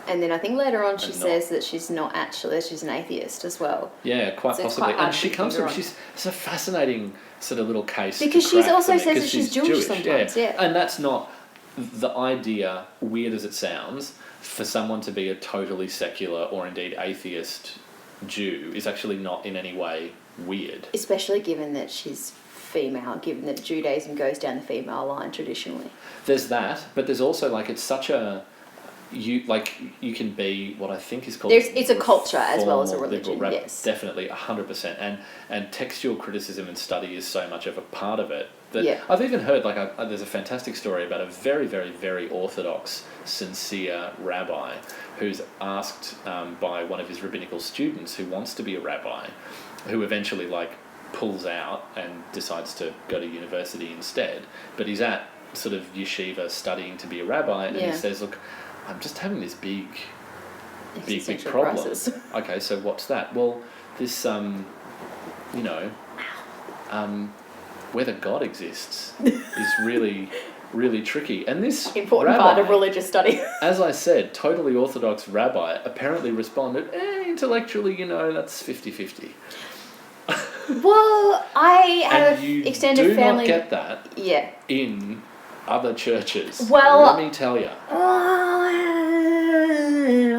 And then I think later on she says that she's not actually, she's an atheist as well. Yeah, quite possibly. And she comes from, it's a fascinating sort of little case. Because she also says that she's Jewish sometimes, yeah. And that's not the idea, weird as it sounds, for someone to be a totally secular or indeed atheist Jew is actually not in any way weird. Especially given that she's female, given that Judaism goes down the female line traditionally. There's that, but there's also like it's such a you can be what I think is called It's a culture as well as a religion. Yes, definitely 100%. And textual criticism and study is so much of a part of it that Yeah. I've even heard there's a fantastic story about a very very very orthodox, sincere rabbi who's asked by one of his rabbinical students who wants to be a rabbi, who eventually pulls out and decides to go to university instead, but he's at sort of yeshiva studying to be a rabbi, and he says, look, I'm just having this big problem. Crisis. Okay, so what's that? Well, this, whether God exists is really, really tricky. And this important rabbi, part of religious study. as I said, totally orthodox rabbi, apparently responded, intellectually, that's 50-50. Well, I have an extended family. Do not get that Yeah. in other churches. Well, let me tell you.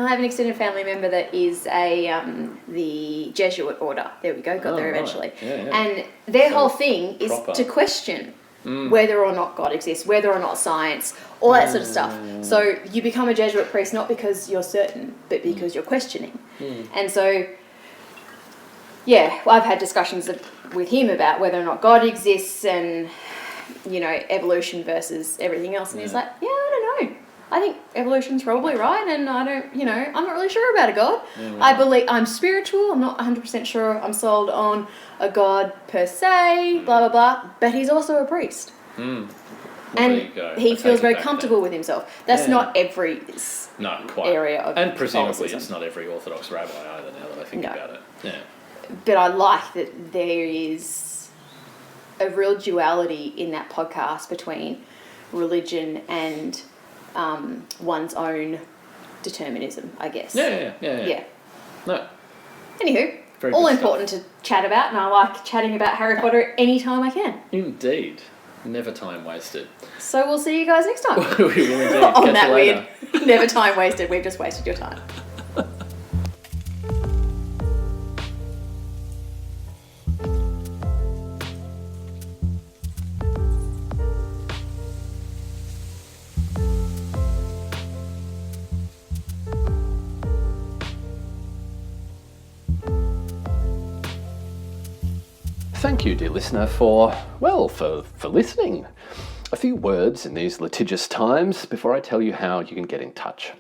I have an extended family member that is the Jesuit order. There we go, got there eventually. Right. Yeah. And their whole thing is proper. to question whether or not God exists, whether or not science, all that sort of stuff. So you become a Jesuit priest not because you're certain, but because you're questioning. And so, I've had discussions with him about whether or not God exists and, evolution versus everything else. And he's like, I don't know. I think evolution's probably right, and I don't, I'm not really sure about a God. I believe I'm spiritual. I'm not 100% sure I'm sold on a God per se, blah, blah, blah. But he's also a priest. Well, and he feels very comfortable with himself. That's not every area of and presumably Catholicism. It's not every Orthodox rabbi either, now that I think about it. Yeah. But I like that there is a real duality in that podcast between religion and one's own determinism, I guess. Yeah. No. Anywho, Very all good important to chat about, and I like chatting about Harry Potter anytime I can. Indeed. Never time wasted. So we'll see you guys next time. We will indeed. On Catch that you later. weird, never time wasted. We've just wasted your time. Thank you, dear listener, for listening. A few words in these litigious times before I tell you how you can get in touch.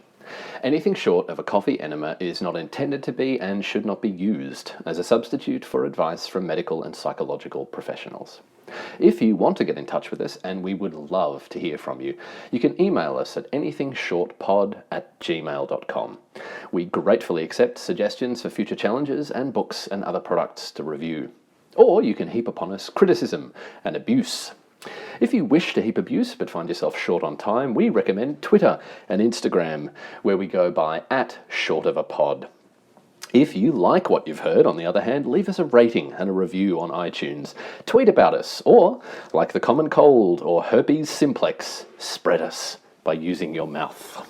Anything short of a coffee enema is not intended to be and should not be used as a substitute for advice from medical and psychological professionals. If you want to get in touch with us, and we would love to hear from you, you can email us at anythingshortpod@gmail.com. We gratefully accept suggestions for future challenges and books and other products to review. Or you can heap upon us criticism and abuse. If you wish to heap abuse but find yourself short on time, we recommend Twitter and Instagram, where we go by @shortofapod. If you like what you've heard, on the other hand, leave us a rating and a review on iTunes. Tweet about us, or, like the common cold or herpes simplex, spread us by using your mouth.